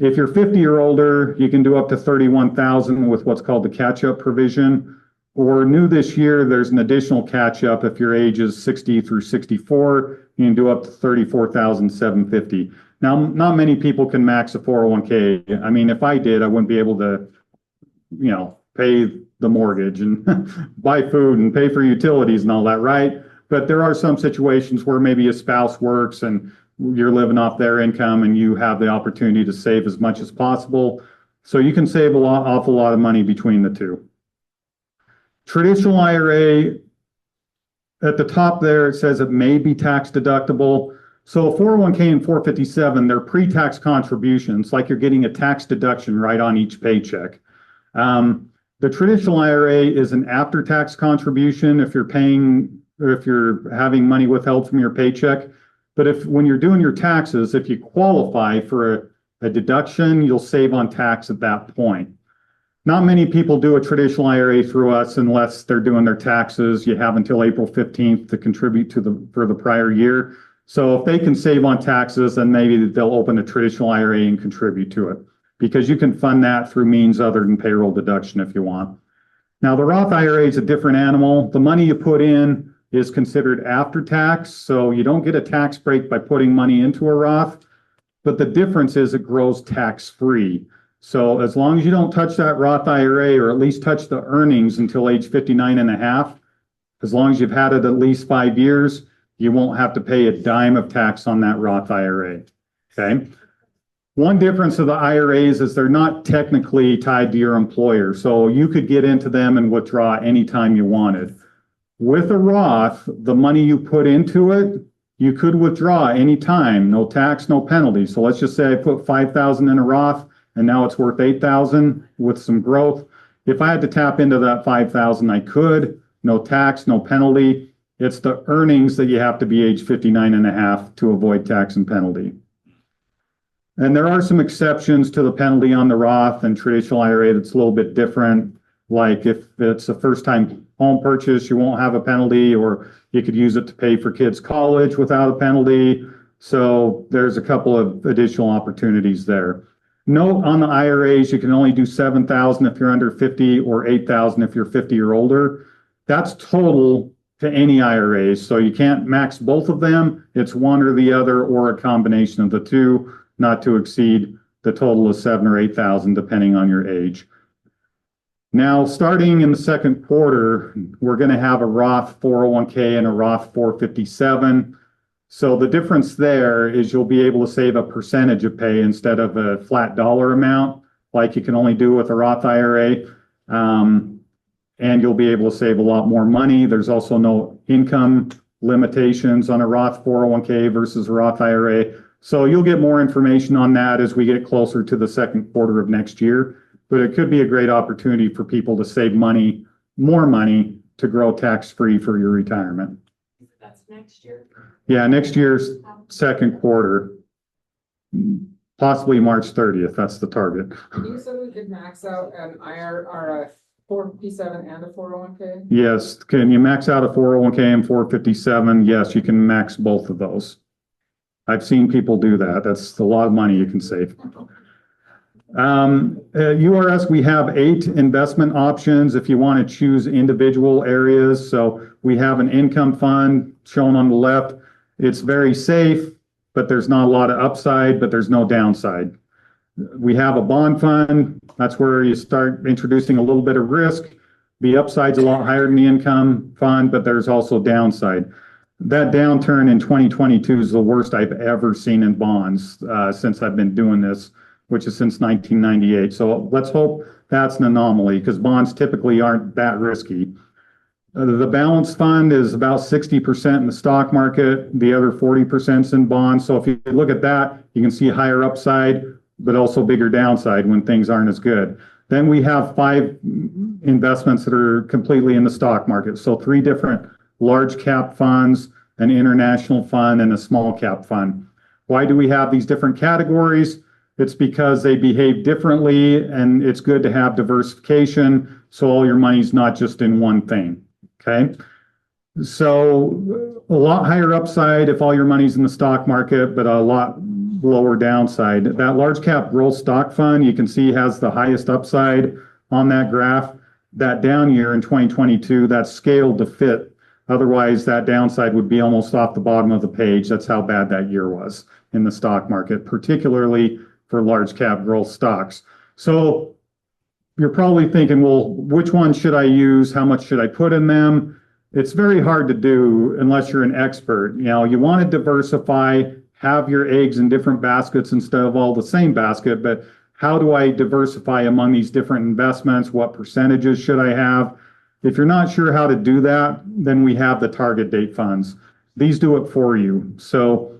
If you're 50 or older, you can do up to 31,000 with what's called the catch-up provision. Or new this year, there's an additional catch-up if your age is 60 through 64, you can do up to 34,750. Now, not many people can max a 401k. I mean, if I did, I wouldn't be able to, you know, pay the mortgage and buy food and pay for utilities and all that, right? But there are some situations where maybe a spouse works and you're living off their income and you have the opportunity to save as much as possible. So you can save awful lot of money between the two. Traditional IRA, at the top there, it says it may be tax deductible. So 401k and 457, they're pre-tax contributions, like you're getting a tax deduction right on each paycheck. The traditional IRA is an after-tax contribution if you're paying, or if you're having money withheld from your paycheck. But when you're doing your taxes, if you qualify for a deduction, you'll save on tax at that point. Not many people do a traditional IRA through us unless they're doing their taxes. You have until April 15th to contribute for the prior year. So if they can save on taxes, then maybe they'll open a traditional IRA and contribute to it, because you can fund that through means other than payroll deduction if you want. Now, the Roth IRA is a different animal. The money you put in is considered after tax, so you don't get a tax break by putting money into a Roth, but the difference is it grows tax-free. So as long as you don't touch that Roth IRA, or at least touch the earnings until age 59 and a half, as long as you've had it at least 5 years, you won't have to pay a dime of tax on that Roth IRA, okay? One difference of the IRAs is they're not technically tied to your employer, so you could get into them and withdraw anytime you wanted. With a Roth, the money you put into it, you could withdraw anytime, no tax, no penalty. So let's just say I put $5,000 in a Roth and now it's worth $8,000 with some growth. If I had to tap into that $5,000, I could, no tax, no penalty. It's the earnings that you have to be age 59 and a half to avoid tax and penalty. And there are some exceptions to the penalty on the Roth and traditional IRA that's a little bit different. Like if it's a first-time home purchase, you won't have a penalty, or you could use it to pay for kids' college without a penalty. So there's a couple of additional opportunities there. Note on the IRAs, you can only do 7,000 if you're under 50 or 8,000 if you're 50 or older. That's total to any IRAs. So you can't max both of them. It's one or the other or a combination of the two, not to exceed the total of 7,000 or 8,000 depending on your age. Now, starting in the second quarter, we're going to have a Roth 401k and a Roth 457. So the difference there is you'll be able to save a percentage of pay instead of a flat dollar amount, like you can only do with a Roth IRA. And you'll be able to save a lot more money. There's also no income limitations on a Roth 401k versus a Roth IRA. So you'll get more information on that as we get closer to the second quarter of next year. But it could be a great opportunity for people to save money, more money, to grow tax-free for your retirement. That's next year. Yeah, next year's second quarter, possibly March 30th. That's the target. You said we could max out an IR or a 457 and a 401k? Yes. Can you max out a 401k and 457? Yes, you can max both of those. I've seen people do that. That's a lot of money you can save. URS, we have 8 investment options if you want to choose individual areas. So we have an income fund shown on the left. It's very safe, but there's not a lot of upside, but there's no downside. We have a bond fund. That's where you start introducing a little bit of risk. The upside's a lot higher than the income fund, but there's also downside. That downturn in 2022 is the worst I've ever seen in bonds since I've been doing this, which is since 1998. So let's hope that's an anomaly because bonds typically aren't that risky. The balanced fund is about 60% in the stock market. The other 40% is in bonds. So if you look at that, you can see higher upside, but also bigger downside when things aren't as good. Then we have 5 investments that are completely in the stock market. So 3 different large cap funds, an international fund, and a small cap fund. Why do we have these different categories? It's because they behave differently, and it's good to have diversification so all your money's not just in one thing, okay? So a lot higher upside if all your money's in the stock market, but a lot lower downside. That large cap growth stock fund, you can see has the highest upside on that graph. That down year in 2022, that's scaled to fit. Otherwise, that downside would be almost off the bottom of the page. That's how bad that year was in the stock market, particularly for large cap growth stocks. So you're probably thinking, well, which one should I use? How much should I put in them? It's very hard to do unless you're an expert. You know, you want to diversify, have your eggs in different baskets instead of all the same basket, but how do I diversify among these different investments? What percentages should I have? If you're not sure how to do that, then we have the target date funds. These do it for you. So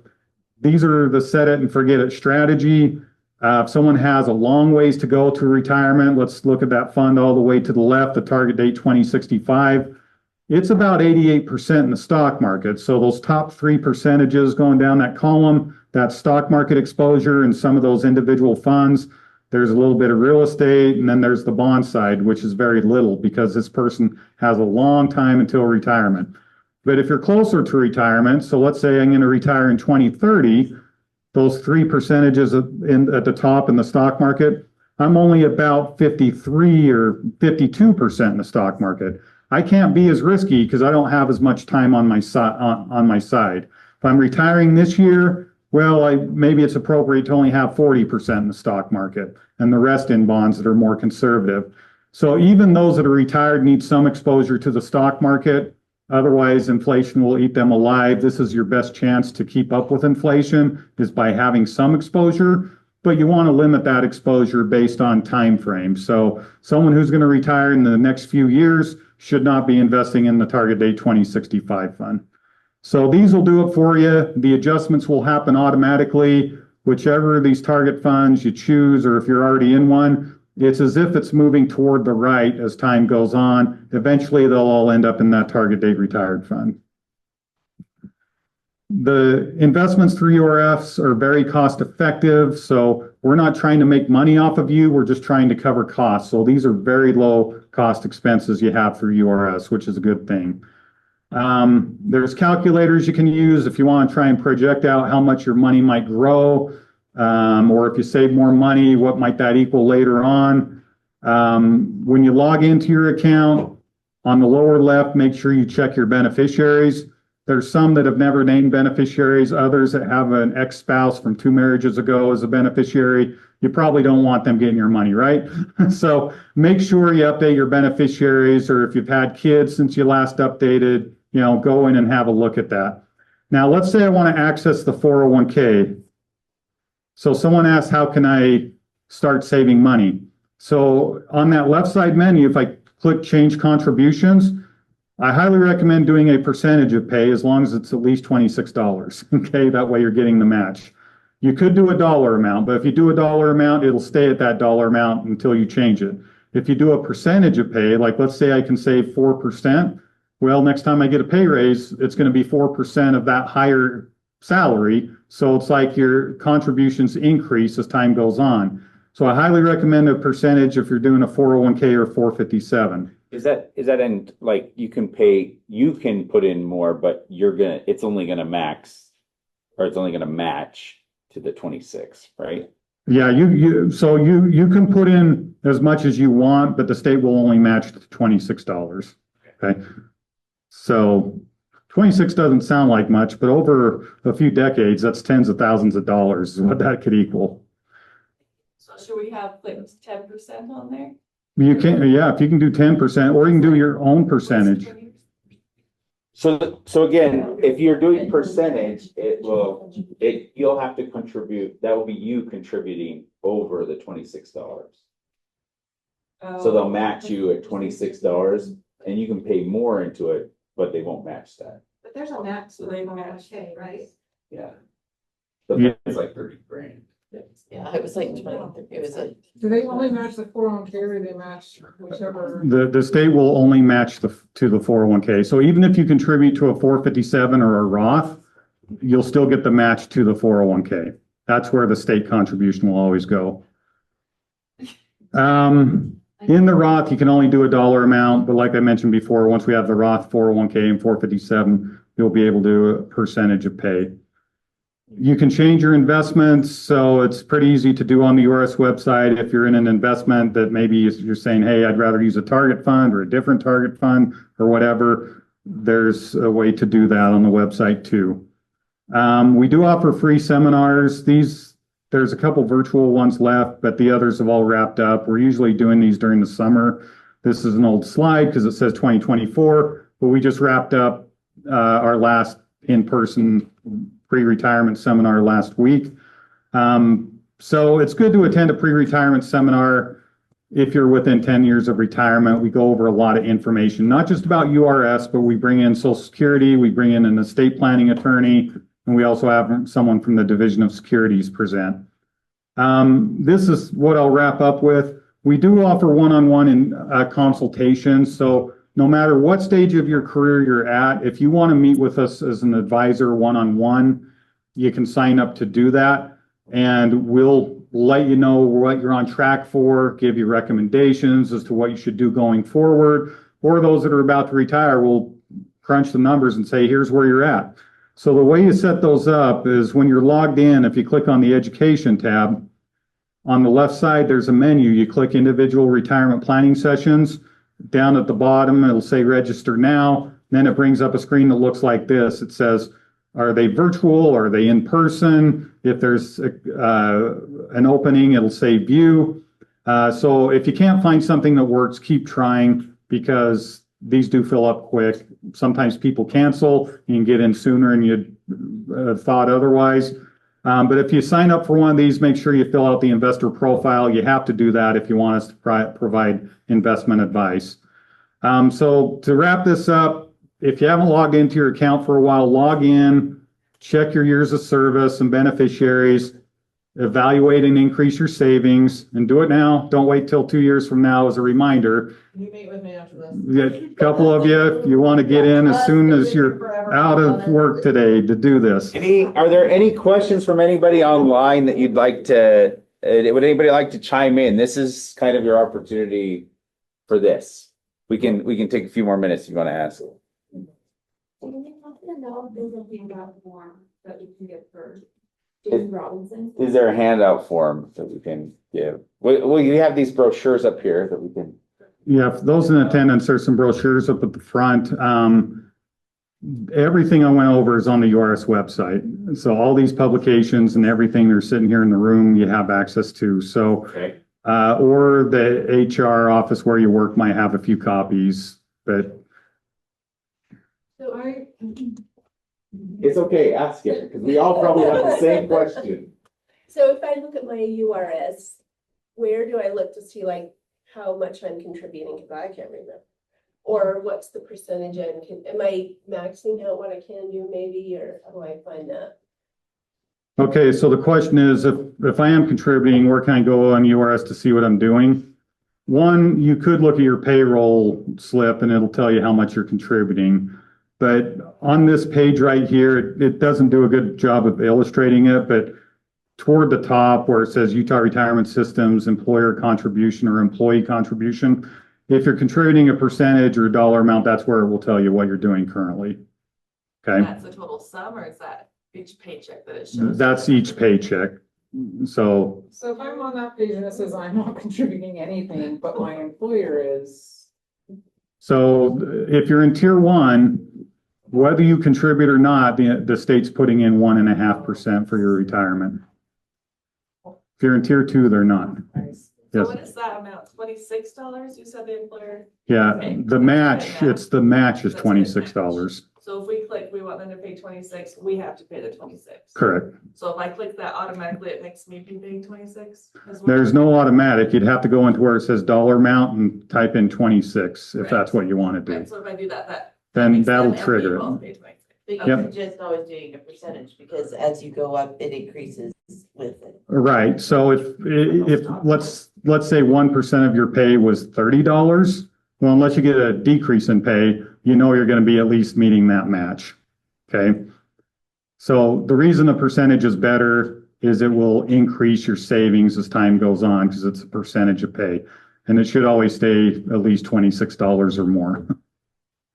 these are the set it and forget it strategy. If someone has a long ways to go to retirement, let's look at that fund all the way to the left, the target date 2065. It's about 88% in the stock market. So those top 3 percentages going down that column, that stock market exposure and some of those individual funds, there's a little bit of real estate, and then there's the bond side, which is very little because this person has a long time until retirement. But if you're closer to retirement, so let's say I'm going to retire in 2030, those 3 percentages at the top in the stock market, I'm only about 53 or 52% in the stock market. I can't be as risky because I don't have as much time on my side. If I'm retiring this year, well, maybe it's appropriate to only have 40% in the stock market and the rest in bonds that are more conservative. So even those that are retired need some exposure to the stock market. Otherwise, inflation will eat them alive. This is your best chance to keep up with inflation is by having some exposure, but you want to limit that exposure based on time frame. So someone who's going to retire in the next few years should not be investing in the target date 2065 fund. So these will do it for you. The adjustments will happen automatically. Whichever of these target funds you choose, or if you're already in one, it's as if it's moving toward the right as time goes on. Eventually, they'll all end up in that target date retired fund. The investments through URFs are very cost effective. So we're not trying to make money off of you. We're just trying to cover costs. So these are very low cost expenses you have through URS, which is a good thing. There's calculators you can use if you want to try and project out how much your money might grow, or if you save more money, what might that equal later on. When you log into your account, on the lower left, make sure you check your beneficiaries. There's some that have never named beneficiaries, others that have an ex-spouse from 2 marriages ago as a beneficiary. You probably don't want them getting your money, right? So make sure you update your beneficiaries, or if you've had kids since you last updated, go in and have a look at that. Now, let's say I want to access the 401k. So someone asked, how can I start saving money? So on that left side menu, if I click change contributions, I highly recommend doing a percentage of pay as long as it's at least $26. Okay, that way you're getting the match. You could do a dollar amount, but if you do a dollar amount, it'll stay at that dollar amount until you change it. If you do a percentage of pay, like let's say I can save 4%, well, next time I get a pay raise, it's going to be 4% of that higher salary. So it's like your contributions increase as time goes on. So I highly recommend a percentage if you're doing a 401k or 457. Is that in, like, you can put in more, but it's only gonna max, or it's only gonna match to the 26, right? Yeah, so you can put in as much as you want, but the state will only match to $26. Okay. So 26 doesn't sound like much, but over a few decades, that's tens of thousands of dollars is what that could equal. So should we have like 10% on there? You can, yeah, if you can do 10%, or you can do your own percentage. So again, if you're doing percentage, you'll have to contribute, that will be you contributing over the $26. So they'll match you at $26, and you can pay more into it, but they won't match that. But there's a max for the 401k, right? Yeah. So Yeah. it's like 30 grand. Yeah, it was like 20, it was like. Do they only match the 401k, or they match whichever? The state will only match to the 401k. So even if you contribute to a 457 or a Roth, you'll still get the match to the 401k. That's where the state contribution will always go. In the Roth, you can only do a dollar amount, but like I mentioned before, once we have the Roth 401k and 457, you'll be able to do a percentage of pay. You can change your investments, so it's pretty easy to do on the URS website. If you're in an investment that maybe you're saying, hey, I'd rather use a target fund or a different target fund or whatever, there's a way to do that on the website too. We do offer free seminars. There's a couple virtual ones left, but the others have all wrapped up. We're usually doing these during the summer. This is an old slide because it says 2024, but we just wrapped up our last in-person pre-retirement seminar last week. So it's good to attend a pre-retirement seminar if you're within 10 years of retirement. We go over a lot of information, not just about URS, but we bring in Social Security, we bring in an estate planning attorney, and we also have someone from the Division of Securities present. This is what I'll wrap up with. We do offer one-on-one consultations. So no matter what stage of your career you're at, if you want to meet with us as an advisor one-on-one, you can sign up to do that. And we'll let you know what you're on track for, give you recommendations as to what you should do going forward. Or those that are about to retire, we'll crunch the numbers and say, here's where you're at. So the way you set those up is when you're logged in, if you click on the Education tab, on the left side, there's a menu. You click Individual Retirement Planning Sessions. Down at the bottom, it'll say Register Now. Then it brings up a screen that looks like this. It says, are they virtual? Are they in person? If there's an opening, it'll say View. So if you can't find something that works, keep trying, because these do fill up quick. Sometimes people cancel. You can get in sooner than you thought otherwise. But if you sign up for one of these, make sure you fill out the investor profile. You have to do that if you want us to provide investment advice. So to wrap this up, if you haven't logged into your account for a while, log in, check your years of service and beneficiaries, evaluate and increase your savings, and do it now. Don't wait till 2 years from now as a reminder. You meet with me after this. A couple of you, you want to get in as soon as you're out of work today to do this. Are there any questions from anybody online that you'd like to would anybody like to chime in? This is kind of your opportunity for this. We can take a few more minutes if you want to ask. Is there a handout form that we can give? Well, you have these brochures up here that we can. Yeah, for those in attendance, there's some brochures up at the front. Everything I went over is on the URS website. So all these publications and everything are sitting here in the room, you have access to. So, Okay. or the HR office where you work might have a few copies, but So It's okay, ask it, because we all probably have the same question. So if I look at my URS, where do I look to see like how much I'm contributing? Because I can't remember. Or what's the percentage and am I maxing out what I can do maybe, or how do I find that? okay, so the question is, if I am contributing, where can I go on URS to see what I'm doing? One, you could look at your payroll slip and it'll tell you how much you're contributing. But on this page right here, it doesn't do a good job of illustrating it, but toward the top where it says Utah Retirement Systems, employer contribution or employee contribution, if you're contributing a percentage or a dollar amount, that's where it will tell you what you're doing currently. Okay, That's the total sum, or is that each paycheck that it shows? that's each paycheck. So, So if I'm on that page and it says I'm not contributing anything, but my employer is, so if you're in tier one, whether you contribute or not, the state's putting in 1.5% for your retirement. If you're in tier two, they're not. So Yes. what is that amount? $26? You said the employer? Yeah, Okay. the match, the match is That's what it matches. $26. So if we click, we want them to pay 26, we have to pay the 26. Correct. So if I click that automatically, it makes me be paying 26 as well? There's no automatic. You'd have to go into where it says dollar amount and type in 26 if that's what you want to do. Right, so if I do that Then makes that'll them and we trigger it. both pay 26. But Yep. you're just always doing a percentage because as you go up, it increases with it. Right, so if let's say 1% of your pay was $30, well, unless you get a decrease in pay, you know you're gonna be at least meeting that match, okay? So the reason the percentage is better is it will increase your savings as time goes on because it's a percentage of pay. And it should always stay at least $26 or more.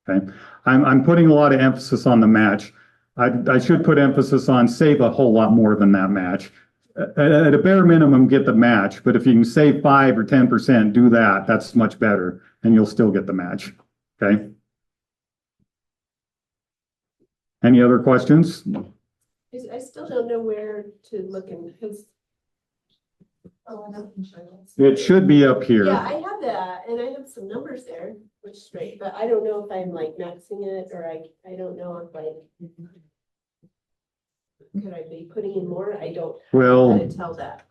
Okay, I'm putting a lot of emphasis on the match. I should put emphasis on save a whole lot more than that match. At a bare minimum, get the match, but if you can save 5 or 10%, do that. That's much better, and you'll still get the match. Okay. Any other questions? I still don't know where to look in because. It should be up here. Yeah, I have that and I have some numbers there, which is great, but I don't know if I'm like maxing it or I don't know if could I be putting in more? I don't. Well, How to tell that.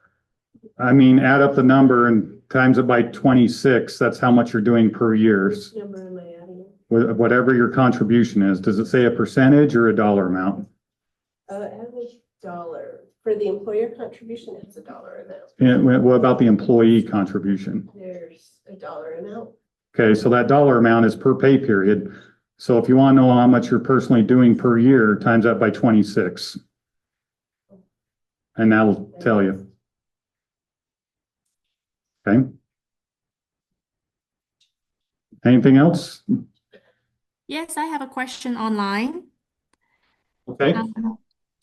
I mean, add up the number and times it by 26. That's how much you're doing per year. Which number am I adding? Whatever your contribution is. Does it say a percentage or a dollar amount? Average dollar. For the employer contribution, it's $1 amount. And what about the employee contribution? There's $1 amount. Okay, so that dollar amount is per pay period. So if you want to know how much you're personally doing per year, times that by 26. And that'll tell you. Okay. Anything else? Yes, I have a question online. Okay.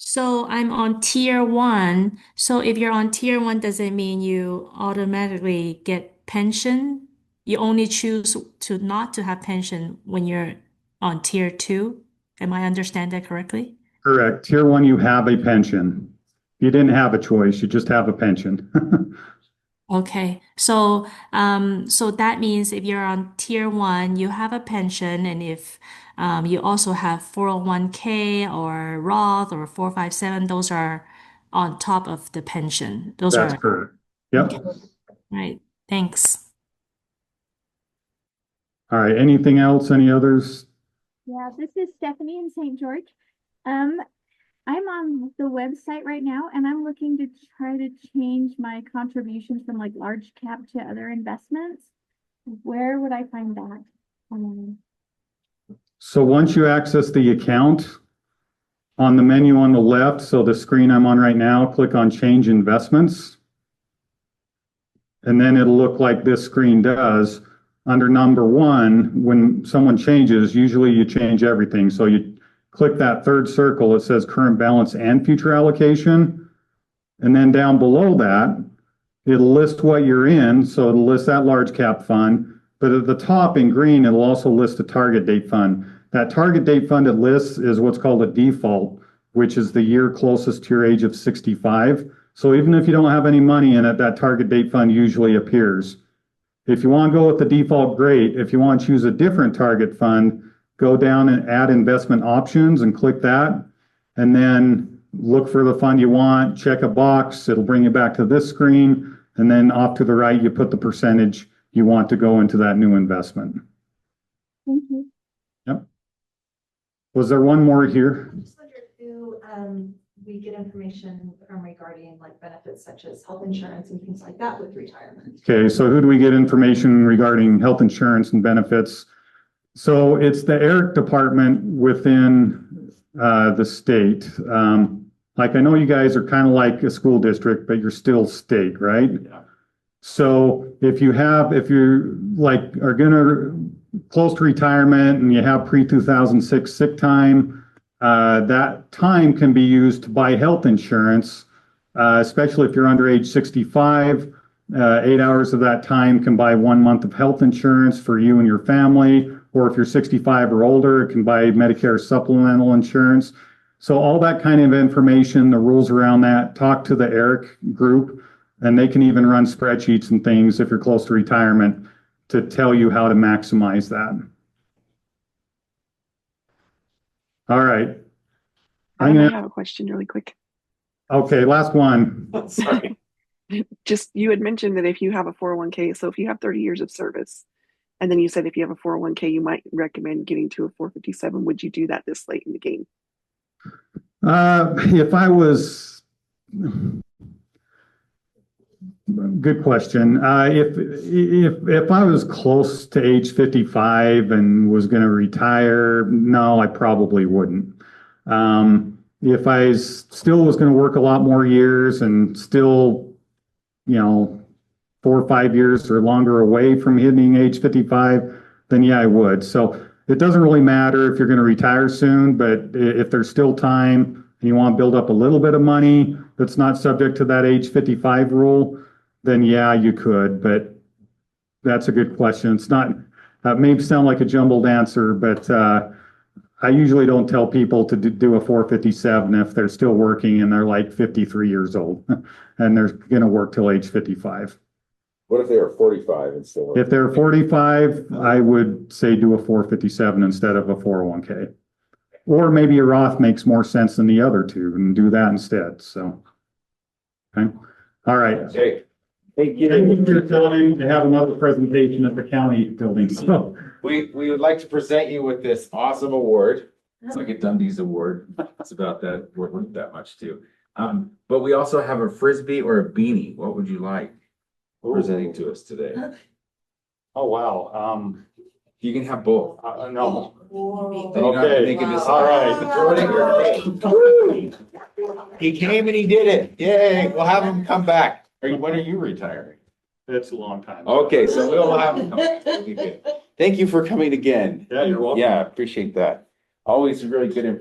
So I'm on tier one. So if you're on tier one, does it mean you automatically get pension? You only choose to not to have pension when you're on tier two? Am I understand that correctly? Correct. Tier one, you have a pension. You didn't have a choice. You just have a pension. Okay, so so that means if you're on tier one, you have a pension, and if you also have 401k or Roth or 457, those are on top of the pension. Those That's are correct. Yep. okay. Right. Thanks. All right. Anything else? Any others? Yeah, this is Stephanie in St. George. I'm on the website right now and I'm looking to try to change my contributions from like large cap to other investments. Where would I find that? So once you access the account, on the menu on the left, so the screen I'm on right now, click on Change Investments. and then it'll look like this screen does. Under number one, when someone changes, usually you change everything. So you click that third circle, it says current balance and future allocation. And then down below that, it'll list what you're in. So it'll list that large cap fund. But at the top in green, it'll also list a target date fund. That target date fund it lists is what's called a default, which is the year closest to your age of 65. So even if you don't have any money in it, that target date fund usually appears. If you want to go with the default, great. If you want to choose a different target fund, go down and add investment options and click that. And then look for the fund you want, check a box. It'll bring you back to this screen. And then off to the right, you put the percentage you want to go into that new investment. Thank you. Yep. Was there one more here? I just wondered who, we get information from regarding like benefits such as health insurance and things like that with retirement. Okay, so who do we get information regarding health insurance and benefits? So it's the ERIC department within the state. Like I know you guys are kind of like a school district, but you're still state, right? Yeah. So if you're like are gonna close to retirement and you have pre-2006 sick time, that time can be used to buy health insurance, especially if you're under age 65. 8 hours of that time can buy 1 month of health insurance for you and your family. Or if you're 65 or older, it can buy Medicare supplemental insurance. So all that kind of information, the rules around that, talk to the ERIC group, and they can even run spreadsheets and things if you're close to retirement to tell you how to maximize that. All right. I have a question really quick. Okay, last one. Sorry. Just, you had mentioned that if you have a 401k, so if you have 30 years of service, and then you said if you have a 401k, you might recommend getting to a 457. Would you do that this late in the game? If I was, good question. If I was close to age 55 and was going to retire, no, I probably wouldn't. If I still was going to work a lot more years and still, 4 or 5 years or longer away from hitting age 55, then yeah, I would. So it doesn't really matter if you're going to retire soon, but if there's still time and you want to build up a little bit of money that's not subject to that age 55 rule, then yeah, you could. But that's a good question. It's not, may sound like a jumbled answer, but I usually don't tell people to do a 457 if they're still working and they're like 53 years old and they're going to work till age 55. What if they were 45 and still working? If they're 45, I would say do a 457 instead of a 401k. Or maybe a Roth makes more sense than the other two and do that instead. So, okay. All right. Okay. Thank you for your time to have another presentation at the county building. So we would like to present you with this awesome award. It's like a Dundee's award. It's about that, worth that much too. But we also have a Frisbee or a beanie. What would you like presenting to us today? oh wow. You can have both. No. Okay. All right. Throw it in your face. He came and he did it. Yay. We'll have him come back. When are you retiring? It's a long time. Okay, so we'll have him come. It'll be good. Thank you for coming again. Yeah, you're welcome. Yeah, appreciate that. Always really good information.